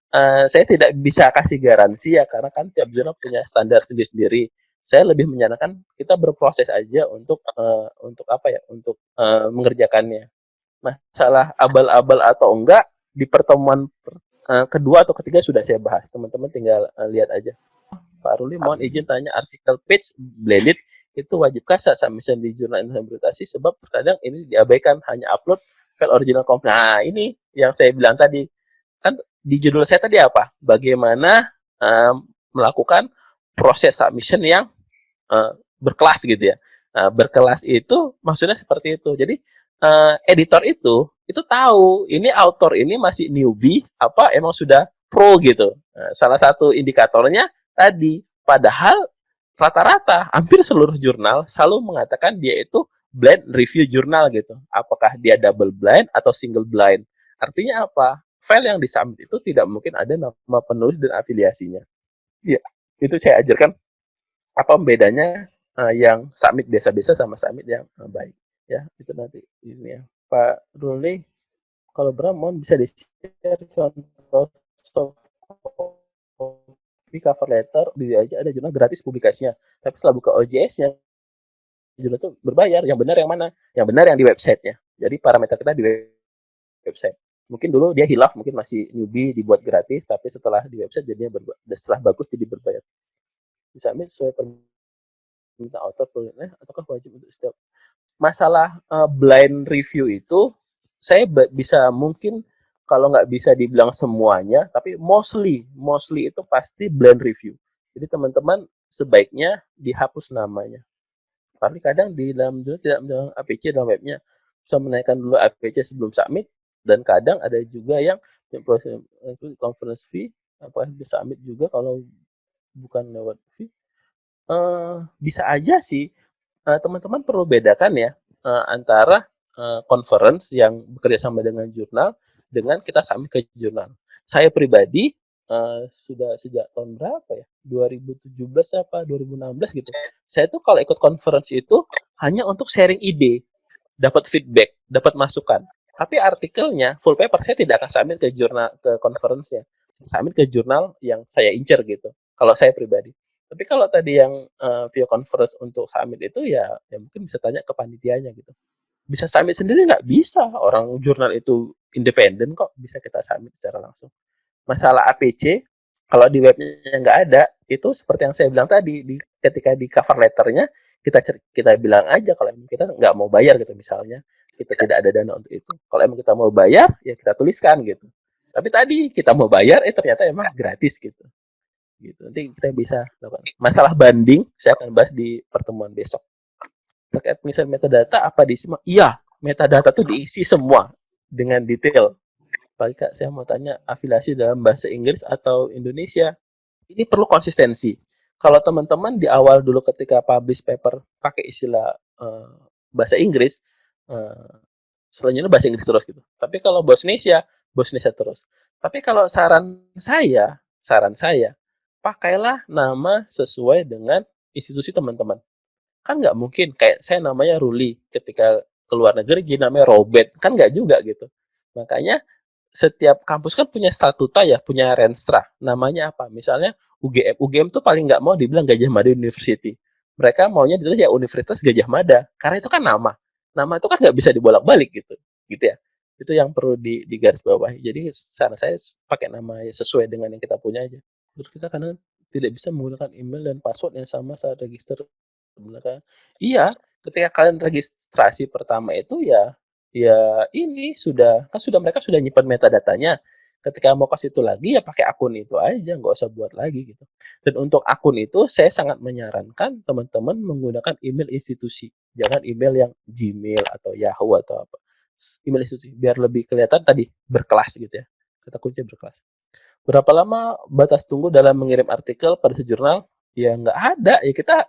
saya tidak bisa kasih garansi ya, karena kan tiap jurnal punya standar sendiri-sendiri. Saya lebih menyarankan kita berproses aja untuk apa ya, untuk mengerjakannya. Masalah abal-abal atau enggak, di pertemuan kedua atau ketiga sudah saya bahas. Teman-teman tinggal lihat aja. Pak Ruli, mohon izin tanya, artikel page blended itu wajibkah saat submission di jurnal interpretasi? Sebab terkadang ini diabaikan, hanya upload file original komplit. Nah, ini yang saya bilang tadi. Kan di judul saya tadi apa? Bagaimana melakukan proses submission yang berkelas gitu ya. Nah, berkelas itu maksudnya seperti itu. Jadi editor itu tahu ini author ini masih newbie apa emang sudah pro gitu. Nah, salah satu indikatornya tadi, padahal rata-rata hampir seluruh jurnal selalu mengatakan dia itu blind review jurnal gitu. Apakah dia double blind atau single blind? Artinya apa? File yang disubmit itu tidak mungkin ada nama penulis dan afiliasinya. Iya, itu saya ajarkan apa bedanya yang submit biasa-biasa sama submit yang baik. Ya, itu nanti ini ya. Pak Ruli, kalau Bram mohon bisa di-share contoh copy cover letter di aja ada jurnal gratis publikasinya. Tapi setelah buka OJS-nya jurnal itu berbayar. Yang benar yang mana? Yang benar yang di website-nya. Jadi parameter kita di website. Mungkin dulu dia hilaf, mungkin masih newbie dibuat gratis, tapi setelah di website jadinya setelah bagus jadi berbayar. Misalnya sesuai permintaan author ataukah wajib untuk setiap masalah blind review itu saya bisa mungkin kalau nggak bisa dibilang semuanya, tapi mostly itu pasti blind review. Jadi teman-teman sebaiknya dihapus namanya. Tapi kadang di dalam dulu tidak menjalankan APC dalam webnya, bisa menaikkan dulu APC sebelum submit, dan kadang ada juga yang proses conference fee apa bisa submit juga kalau bukan lewat fee. Bisa aja sih. Teman-teman perlu bedakan ya antara conference yang bekerja sama dengan jurnal dengan kita submit ke jurnal. Saya pribadi sudah sejak tahun berapa ya? 2017 apa 2016 gitu. Saya tuh kalau ikut conference itu hanya untuk sharing ide, dapat feedback, dapat masukan. Tapi artikelnya, full paper saya tidak akan submit ke jurnal, ke conference-nya. Saya submit ke jurnal yang saya incer gitu. Kalau saya pribadi. Tapi kalau tadi yang via conference untuk submit itu ya mungkin bisa tanya ke panitianya gitu. Bisa submit sendiri nggak? Bisa. Orang jurnal itu independen kok, bisa kita submit secara langsung. Masalah APC, kalau di webnya nggak ada, itu seperti yang saya bilang tadi, ketika di cover letternya, kita bilang aja kalau kita nggak mau bayar gitu misalnya, kita tidak ada dana untuk itu. Kalau emang kita mau bayar, ya kita tuliskan gitu. Tapi tadi kita mau bayar, ternyata emang gratis gitu. Gitu. Nanti kita bisa lakukan. Masalah banding, saya akan bahas di pertemuan besok. Terkait pengisian metadata, apa diisi? Iya, metadata tuh diisi semua dengan detail. Pak Kak, saya mau tanya afiliasi dalam bahasa Inggris atau Indonesia. Ini perlu konsistensi. Kalau teman-teman di awal dulu ketika publish paper pakai istilah bahasa Inggris, selanjutnya bahasa Inggris terus gitu. Tapi kalau bahasa Indonesia terus. Tapi kalau saran saya, pakailah nama sesuai dengan institusi teman-teman. Kan nggak mungkin kayak saya namanya Ruli, ketika keluar negeri jadi namanya Robert, kan nggak juga gitu. Makanya setiap kampus kan punya statuta ya, punya renstra. Namanya apa? Misalnya UGM. UGM tuh paling nggak mau dibilang Gajah Mada University. Mereka maunya ditulis ya Universitas Gajah Mada. Karena itu kan nama. Nama itu kan nggak bisa dibolak-balik gitu. Gitu ya. Itu yang perlu di garis bawahi. Jadi saran saya pakai nama sesuai dengan yang kita punya aja. Menurut kita karena tidak bisa menggunakan email dan password yang sama saat register. Iya, ketika kalian registrasi pertama itu ya ini sudah mereka sudah nyimpan metadatanya. Ketika mau kasih itu lagi ya pakai akun itu aja, nggak usah buat lagi gitu. Dan untuk akun itu saya sangat menyarankan teman-teman menggunakan email institusi, jangan email yang Gmail atau Yahoo atau apa. Email institusi biar lebih kelihatan tadi berkelas gitu ya. Kata kunci berkelas. Berapa lama batas tunggu dalam mengirim artikel pada sejurnal? Ya nggak ada, ya kita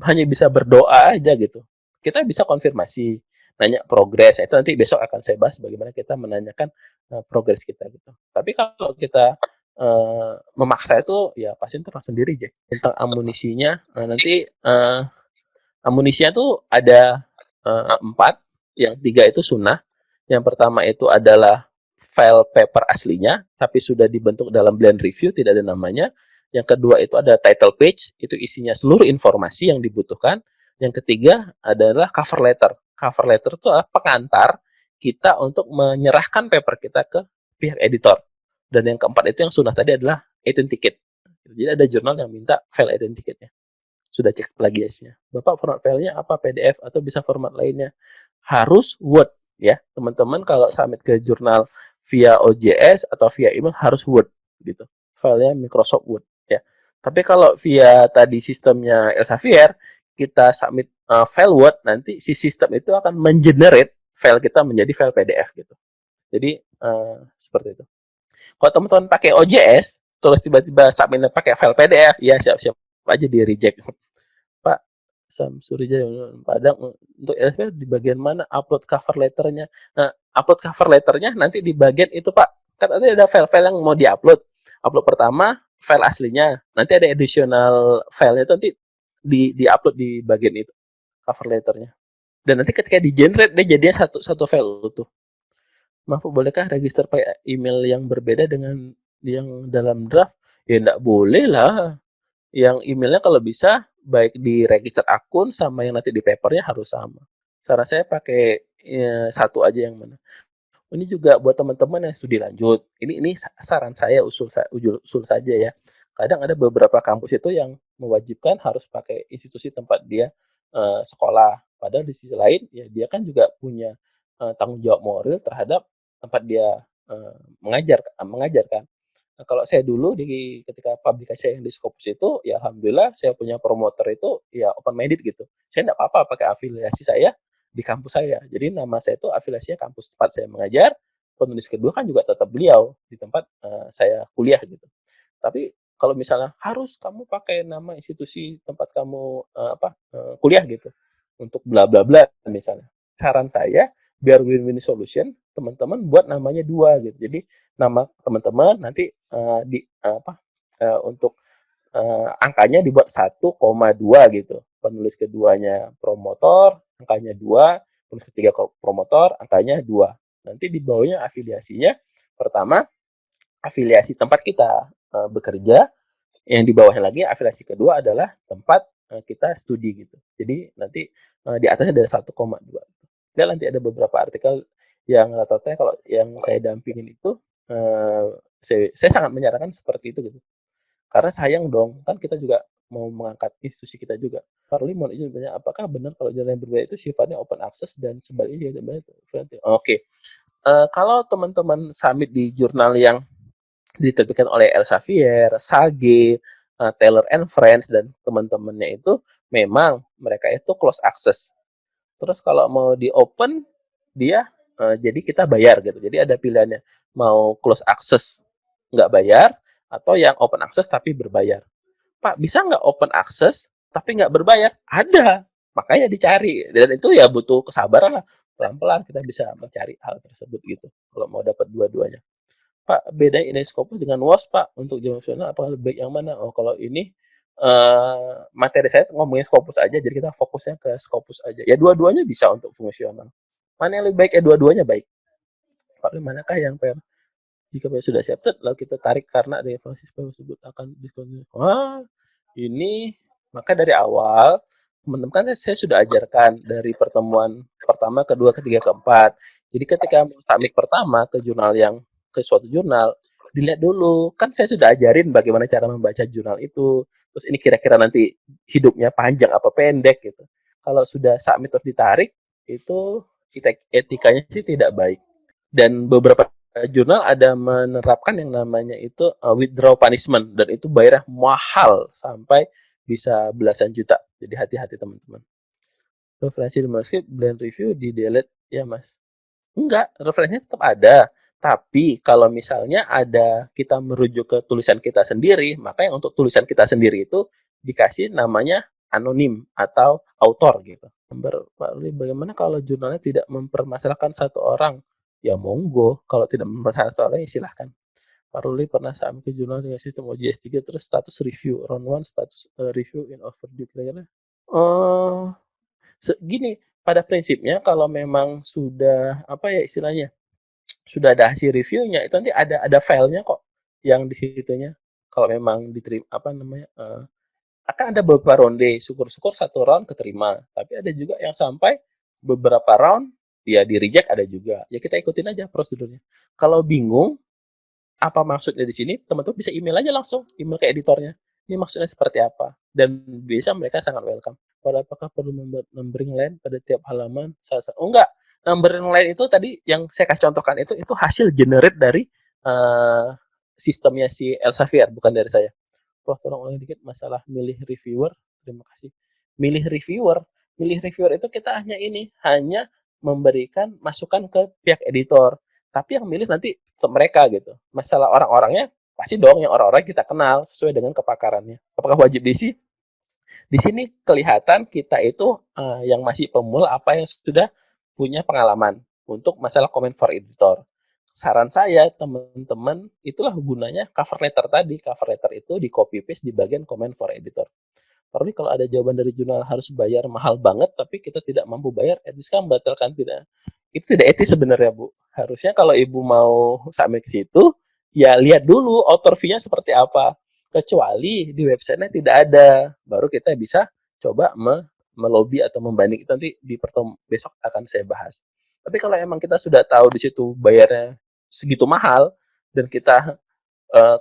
hanya bisa berdoa aja gitu. Kita bisa konfirmasi, nanya progres. Itu nanti besok akan saya bahas bagaimana kita menanyakan progres kita gitu. Tapi kalau kita memaksa itu ya pasti terang sendiri aja. Tentang amunisinya, nanti amunisinya tuh ada 4, yang 3 itu sunnah. Yang pertama itu adalah file paper aslinya, tapi sudah dibentuk dalam blend review, tidak ada namanya. Yang kedua itu ada title page, itu isinya seluruh informasi yang dibutuhkan. Yang ketiga adalah cover letter. Cover letter itu adalah pengantar kita untuk menyerahkan paper kita ke pihak editor. Dan yang keempat itu yang sunnah tadi adalah authenticate. Jadi ada jurnal yang minta file authenticate-nya. Sudah cek plagiasnya. Bapak format filenya apa? PDF atau bisa format lainnya? Harus Word ya. Teman-teman kalau submit ke jurnal via OJS atau via email harus Word gitu. Filenya Microsoft Word ya. Tapi kalau via tadi sistemnya Elsevier, kita submit file Word, nanti si sistem itu akan mengenerate file kita menjadi file PDF gitu. Jadi seperti itu. Kalau teman-teman pakai OJS, terus tiba-tiba submit pakai file PDF, ya siap-siap aja di reject. Pak Samsuri Padang, untuk LV di bagian mana upload cover letternya? Nah, upload cover letternya nanti di bagian itu Pak. Kan ada file-file yang mau diupload. Upload pertama file aslinya, nanti ada additional filenya itu nanti di-upload di bagian itu cover letternya. Dan nanti ketika di generate dia jadinya satu file utuh. Maaf, bolehkah register pakai email yang berbeda dengan yang dalam draft? Ya enggak boleh lah. Yang emailnya kalau bisa baik di register akun sama yang nanti di papernya harus sama. Saran saya pakai satu aja yang mana. Ini juga buat teman-teman yang studi lanjut. Ini saran saya, usul saja ya. Kadang ada beberapa kampus itu yang mewajibkan harus pakai institusi tempat dia sekolah. Padahal di sisi lain ya dia kan juga punya tanggung jawab moral terhadap tempat dia mengajar kan. Nah, kalau saya dulu ketika publikasi saya yang di Scopus itu, ya alhamdulillah saya punya promotor itu ya open minded gitu. Saya enggak apa-apa pakai afiliasi saya di kampus saya. Jadi nama saya itu afiliasinya kampus tempat saya mengajar, penulis kedua kan juga tetap beliau di tempat saya kuliah gitu. Tapi kalau misalnya harus kamu pakai nama institusi tempat kamu kuliah gitu untuk bla bla bla misalnya. Saran saya biar win-win solution, teman-teman buat namanya dua gitu. Jadi nama teman-teman nanti untuk angkanya dibuat 1,2 gitu. Penulis keduanya promotor, angkanya 2, penulis ketiga promotor, angkanya 2. Nanti di bawahnya afiliasinya, pertama afiliasi tempat kita bekerja, yang di bawahnya lagi afiliasi kedua adalah tempat kita studi gitu. Jadi nanti di atasnya ada 1,2. Dan nanti ada beberapa artikel yang rata-rata kalau yang saya dampingin itu saya sangat menyarankan seperti itu gitu. Karena sayang dong, kan kita juga mau mengangkat institusi kita juga. Parli mau izin bertanya, apakah benar kalau jurnal yang berbeda itu sifatnya open access dan sebaliknya Oke. Kalau teman-teman submit di jurnal yang diterbitkan oleh Elsevier, Sage, Taylor and Friends dan teman-temannya itu memang mereka itu close access. Terus kalau mau di open dia jadi kita bayar gitu. Jadi ada pilihannya mau close access nggak bayar atau yang open access tapi berbayar. Pak, bisa nggak open access tapi nggak berbayar? Ada, makanya dicari. Dan itu ya butuh kesabaran lah. Pelan-pelan kita bisa mencari hal tersebut gitu. Kalau mau dapat dua-duanya. Pak, beda ini Scopus dengan WOS, Pak. Untuk jam nasional apa lebih baik yang mana? Oh, kalau ini materi saya ngomongin Scopus aja, jadi kita fokusnya ke Scopus aja. Ya dua-duanya bisa untuk fungsional. Mana yang lebih baik? Ya dua-duanya baik. Pak, manakah yang jika sudah accepted, lalu kita tarik karena ada informasi tersebut akan diskon. Wah, ini maka dari awal teman-teman kan saya sudah ajarkan dari pertemuan pertama, kedua, ketiga, keempat. Jadi ketika submit pertama ke suatu jurnal, dilihat dulu. Kan saya sudah ajarin bagaimana cara membaca jurnal itu. Terus ini kira-kira nanti hidupnya panjang apa pendek gitu. Kalau sudah submit terus ditarik, itu etikanya sih tidak baik. Dan beberapa jurnal ada menerapkan yang namanya itu withdraw punishment dan itu bayarnya mahal sampai bisa belasan juta. Jadi hati-hati teman-teman. Referensi di manuskrip, blend review di delete ya mas. Enggak, referensinya tetap ada. Tapi kalau misalnya ada kita merujuk ke tulisan kita sendiri, maka yang untuk tulisan kita sendiri itu dikasih namanya anonim atau autor gitu. Pak Ruli, bagaimana kalau jurnalnya tidak mempermasalahkan satu orang? Ya monggo, kalau tidak mempermasalahkan satu orang ya silahkan. Pak Ruli pernah sampai ke jurnal dengan sistem OJS 3 terus status review, round 1 status review in overdue kira-kira. Oh, gini, pada prinsipnya kalau memang sudah apa ya istilahnya sudah ada hasil reviewnya itu nanti ada filenya kok yang di situnya kalau memang diterima apa namanya akan ada beberapa ronde syukur-syukur satu round keterima tapi ada juga yang sampai beberapa round ya di reject ada juga ya kita ikutin aja prosedurnya kalau bingung apa maksudnya di sini teman-teman bisa email aja langsung email ke editornya ini maksudnya seperti apa dan bisa mereka sangat welcome. Apakah perlu membuat numbering line pada tiap halaman? Oh enggak, numbering line itu tadi yang saya kasih contohkan itu hasil generate dari uh, sistemnya si Elsevier bukan dari saya. Prof, tolong ulangi dikit masalah milih reviewer. Terima kasih. Milih reviewer itu kita hanya memberikan masukan ke pihak editor. Tapi yang milih nanti mereka gitu. Masalah orang-orangnya pasti dong yang orang-orang kita kenal sesuai dengan kepakarannya. Apakah wajib diisi? Di sini kelihatan kita itu yang masih pemula apa yang sudah punya pengalaman untuk masalah comment for editor. Saran saya teman-teman itulah gunanya cover letter tadi. Cover letter itu di copy paste di bagian comment for editor. Tapi kalau ada jawaban dari jurnal harus bayar mahal banget tapi kita tidak mampu bayar, etis kan batalkan tidak. Itu tidak etis sebenarnya Bu. Harusnya kalau Ibu mau submit ke situ, ya lihat dulu author fee-nya seperti apa. Kecuali di websitenya tidak ada, baru kita bisa coba melobi atau membanding itu nanti di pertemuan besok akan saya bahas. Tapi kalau emang kita sudah tahu di situ bayarnya segitu mahal dan kita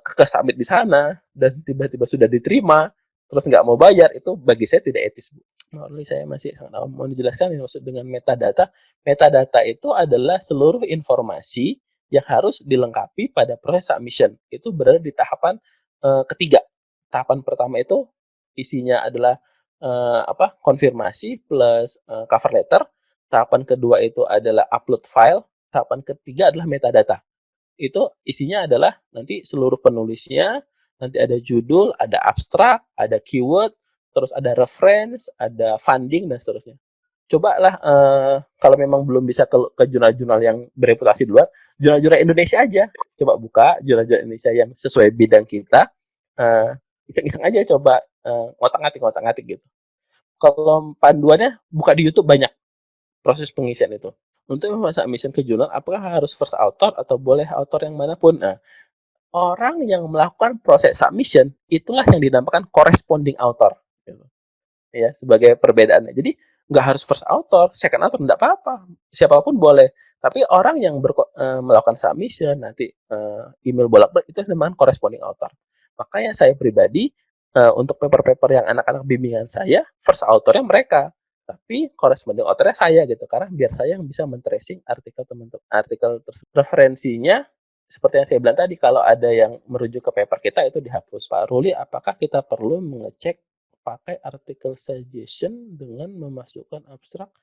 ke submit di sana dan tiba-tiba sudah diterima terus nggak mau bayar, itu bagi saya tidak etis, Bu. Menurut saya masih sangat awam. Mau dijelaskan yang maksud dengan metadata. Metadata itu adalah seluruh informasi yang harus dilengkapi pada proses submission. Itu berada di tahapan ketiga. Tahapan pertama itu isinya adalah konfirmasi plus cover letter. Tahapan kedua itu adalah upload file. Tahapan ketiga adalah metadata. Itu isinya adalah nanti seluruh penulisnya, nanti ada judul, ada abstrak, ada keyword, terus ada reference, ada funding, dan seterusnya. Cobalah kalau memang belum bisa ke jurnal-jurnal yang bereputasi di luar, jurnal-jurnal Indonesia aja. Coba buka jurnal-jurnal Indonesia yang sesuai bidang kita, iseng-iseng aja coba ngotak-ngatik gitu. Kalau panduannya buka di YouTube banyak proses pengisian itu. Untuk memasang mission ke jurnal, apakah harus first author atau boleh author yang manapun? Nah, orang yang melakukan proses submission itulah yang dinamakan corresponding author. Gitu. Ya, sebagai perbedaannya. Jadi nggak harus first author, second author nggak apa-apa, siapapun boleh. Tapi orang yang melakukan submission nanti email bolak-balik itu dinamakan corresponding author. Makanya saya pribadi untuk paper-paper yang anak-anak bimbingan saya, first authornya mereka, tapi corresponding authornya saya gitu, karena biar saya yang bisa men-tracing artikel teman-teman, artikel tersebut. Referensinya seperti yang saya bilang tadi, kalau ada yang merujuk ke paper kita itu dihapus. Pak Ruli, apakah kita perlu mengecek pakai article suggestion dengan memasukkan abstrak?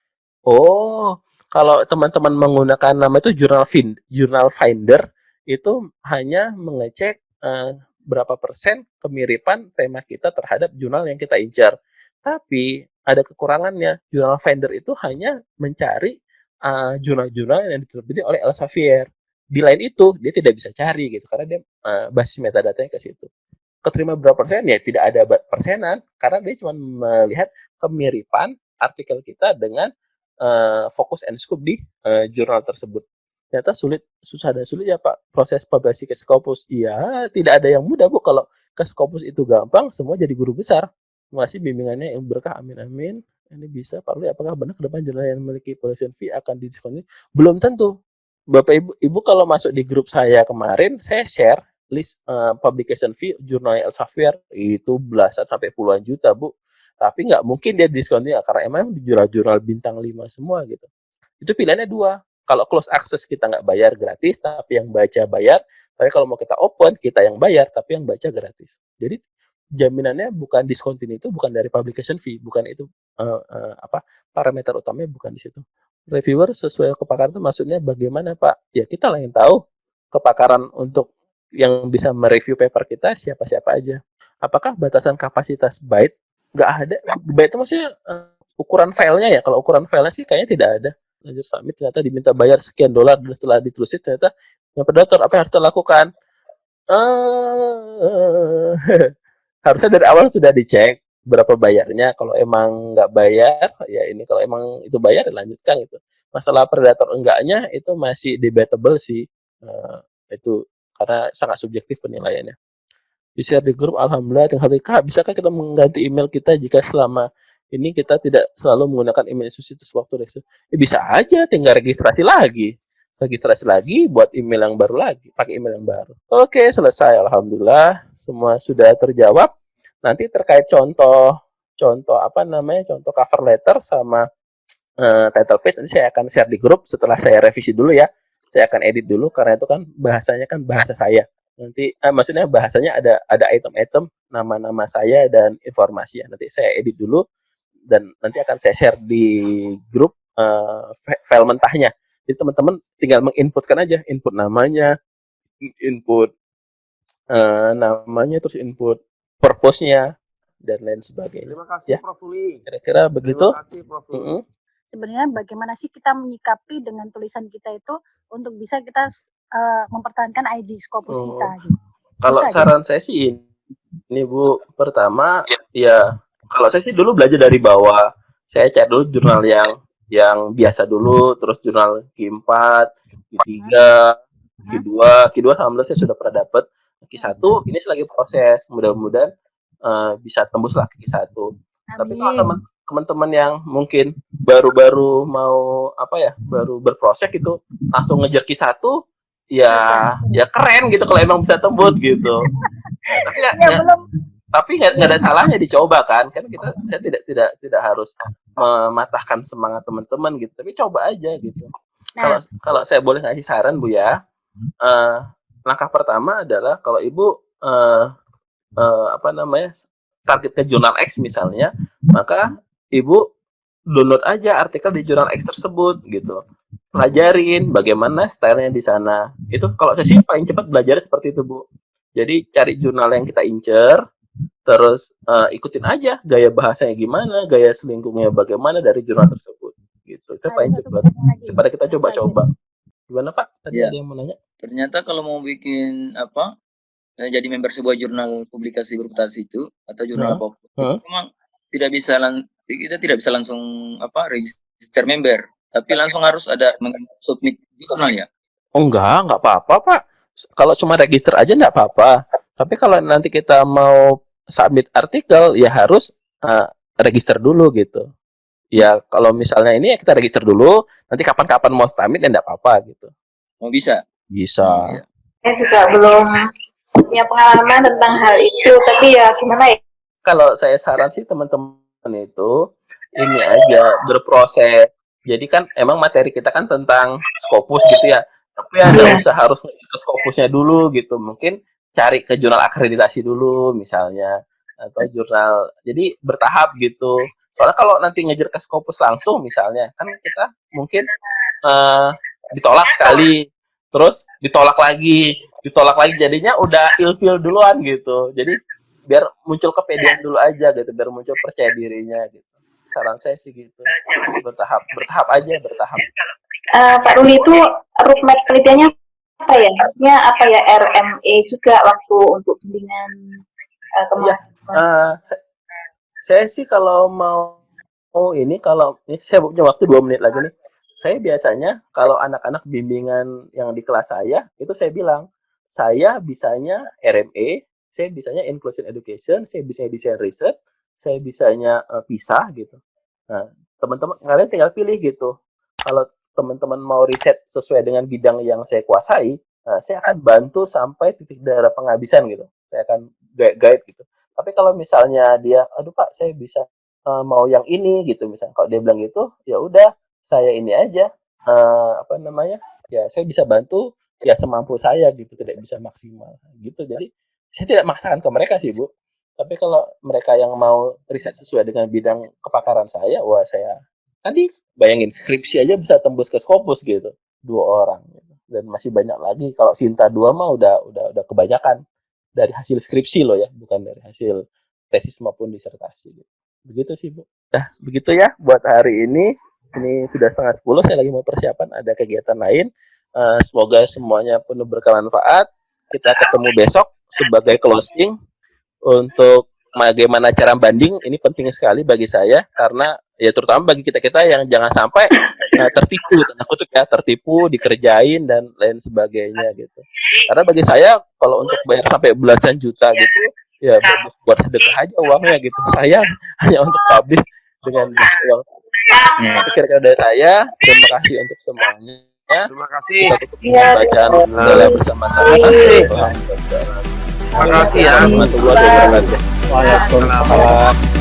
Oh, kalau teman-teman menggunakan nama itu journal finder, itu hanya mengecek berapa persen kemiripan tema kita terhadap jurnal yang kita incar. Tapi ada kekurangannya. Journal finder itu hanya mencari jurnal-jurnal yang diterbitkan oleh Elsevier. Di lain itu dia tidak bisa cari gitu karena dia basis metadatanya ke situ. Keterima berapa persen? Ya tidak ada persenan karena dia cuma melihat kemiripan artikel kita dengan fokus and scope di jurnal tersebut. Ternyata susah dan sulit ya Pak proses publikasi ke Scopus. Iya, tidak ada yang mudah Bu. Kalau ke Scopus itu gampang, semua jadi guru besar. Masih bimbingannya yang berkah, amin amin. Ini bisa Pak Ruli, apakah benar ke depan jurnal yang memiliki publication fee akan didiskon? Belum tentu. Bapak Ibu kalau masuk di grup saya kemarin, saya share list publication fee jurnal Elsevier itu belasan sampai puluhan juta Bu. Tapi nggak mungkin dia diskonnya karena emang jurnal-jurnal bintang 5 semua gitu. Itu pilihannya dua. Kalau close access kita nggak bayar gratis, tapi yang baca bayar. Tapi kalau mau kita open, kita yang bayar, tapi yang baca gratis. Jadi jaminannya bukan discontinue itu bukan dari publication fee, bukan itu parameter utamanya bukan di situ. Reviewer sesuai kepakaran itu maksudnya bagaimana Pak? Ya kita lah yang tahu kepakaran untuk yang bisa mereview paper kita siapa-siapa aja. Apakah batasan kapasitas byte? Nggak ada. Byte itu maksudnya ukuran filenya ya. Kalau ukuran filenya sih kayaknya tidak ada. Lanjut submit ternyata diminta bayar sekian dolar dan setelah ditelusuri ternyata yang predator apa yang harus dilakukan? Harusnya dari awal sudah dicek berapa bayarnya. Kalau emang nggak bayar, ya ini. Kalau emang itu bayar, lanjutkan gitu. Masalah predator enggaknya itu masih debatable sih. Itu karena sangat subjektif penilaiannya. Di share di grup, alhamdulillah. Tinggal Kak, bisakah kita mengganti email kita jika selama ini kita tidak selalu menggunakan email institusi waktu registrasi? Bisa aja, tinggal registrasi lagi buat email yang baru lagi, pakai email yang baru. Oke, selesai, alhamdulillah semua sudah terjawab. Nanti terkait contoh contoh cover letter sama title page nanti saya akan share di grup setelah saya revisi dulu ya. Saya akan edit dulu karena itu kan bahasanya kan bahasa saya. Nanti maksudnya bahasanya ada item-item nama-nama saya dan informasi ya. Nanti saya edit dulu dan nanti akan saya share di grup file mentahnya. Jadi teman-teman tinggal menginputkan aja, input namanya, input namanya, terus input purpose-nya dan lain sebagainya. Terima kasih ya. Prof. Uli. Kira-kira begitu. Terima kasih Prof. Uli. Sebenarnya bagaimana sih kita menyikapi dengan tulisan kita itu untuk bisa kita mempertahankan ID Scopus kita gitu. Kalau saran saya sih ini Bu, pertama ya kalau saya sih dulu belajar dari bawah. Saya cek dulu jurnal yang biasa dulu, terus jurnal Q4, Q3, Q2 alhamdulillah saya sudah pernah dapat. Q1 ini lagi proses, mudah-mudahan bisa tembus lah Q1. Tapi kalau teman-teman yang mungkin baru-baru mau baru berproses gitu langsung ngejar Q1 ya keren gitu kalau emang bisa tembus gitu. Tapi tapi nggak ada salahnya dicoba kan saya tidak harus mematahkan semangat teman-teman gitu, tapi coba aja gitu. Kalau saya boleh ngasih saran Bu ya, langkah pertama adalah kalau Ibu target ke jurnal X misalnya, maka Ibu download aja artikel di jurnal X tersebut gitu. Pelajarin bagaimana stylenya di sana. Itu kalau saya sih paling cepat belajar seperti itu, Bu. Jadi cari jurnal yang kita incer, terus ikutin aja gaya bahasanya gimana, gaya selingkungnya bagaimana dari jurnal tersebut. Gitu. Itu paling cepat. Daripada kita coba-coba. Gimana Pak? Tadi ada yang mau nanya? Ternyata kalau mau bikin jadi member sebuah jurnal publikasi berputasi itu atau jurnal apapun, memang kita tidak bisa langsung register member, tapi langsung harus ada submit jurnal ya. Oh enggak apa-apa Pak. Kalau cuma register aja enggak apa-apa. Tapi kalau nanti kita mau submit artikel ya harus register dulu gitu. Ya kalau misalnya ini ya kita register dulu, nanti kapan-kapan mau submit ya enggak apa-apa gitu. Oh bisa? Bisa. Ya. Saya juga belum punya pengalaman tentang hal itu, tapi ya gimana ya? Kalau saya saran sih teman-teman itu ini aja berproses. Jadi kan emang materi kita kan tentang Scopus gitu ya. Tapi ada usaha harus ke Scopusnya dulu gitu. Mungkin cari ke jurnal akreditasi dulu misalnya atau jurnal. Jadi bertahap gitu. Soalnya kalau nanti ngejar ke Scopus langsung misalnya, kan kita mungkin ditolak sekali, terus ditolak lagi jadinya udah ilfil duluan gitu. Jadi biar muncul kepedean dulu aja gitu, biar muncul percaya dirinya gitu. Saran saya sih gitu. Bertahap aja. Pak Ruli itu roadmap penelitiannya apa ya? Maksudnya apa ya, RME juga waktu untuk bimbingan kemarin? Saya sih kalau mau kalau ini saya punya waktu 2 menit lagi nih. Saya biasanya kalau anak-anak bimbingan yang di kelas saya, itu saya bilang, saya bisanya RME, saya bisanya Inclusion Education, saya bisanya Design Research, saya bisanya PISA gitu. Nah, teman-teman kalian tinggal pilih gitu. Kalau teman-teman mau riset sesuai dengan bidang yang saya kuasai, saya akan bantu sampai titik darah penghabisan gitu. Saya akan guide gitu. Tapi kalau misalnya dia, aduh Pak, saya bisa mau yang ini gitu misalnya. Kalau dia bilang gitu, ya udah saya ini aja ya saya bisa bantu ya semampu saya gitu, tidak bisa maksimal gitu. Jadi saya tidak maksakan ke mereka sih Bu, tapi kalau mereka yang mau riset sesuai dengan bidang kepakaran saya, wah saya tadi bayangin skripsi aja bisa tembus ke Scopus gitu 2 orang gitu. Dan masih banyak lagi. Kalau Sinta 2 mah udah kebanyakan dari hasil skripsi loh ya, bukan dari hasil tesis maupun disertasi gitu. Begitu sih Bu. Nah begitu ya buat hari ini. Ini sudah 9:30, saya lagi mau persiapan ada kegiatan lain. Semoga semuanya penuh bermanfaat. Kita ketemu besok sebagai closing untuk bagaimana cara banding. Ini penting sekali bagi saya karena ya terutama bagi kita-kita yang jangan sampai tertipu, dikerjain dan lain sebagainya gitu. Karena bagi saya kalau untuk bayar sampai belasan juta gitu, ya bagus buat sedekah aja uangnya gitu. Saya hanya untuk publish dengan uang. Kira-kira dari saya, terima kasih untuk semuanya. Terima kasih. Kita tutup dengan bacaan doa bersama-sama. Terima kasih ya. Warahmatullahi wabarakatuh. Waalaikumsalam.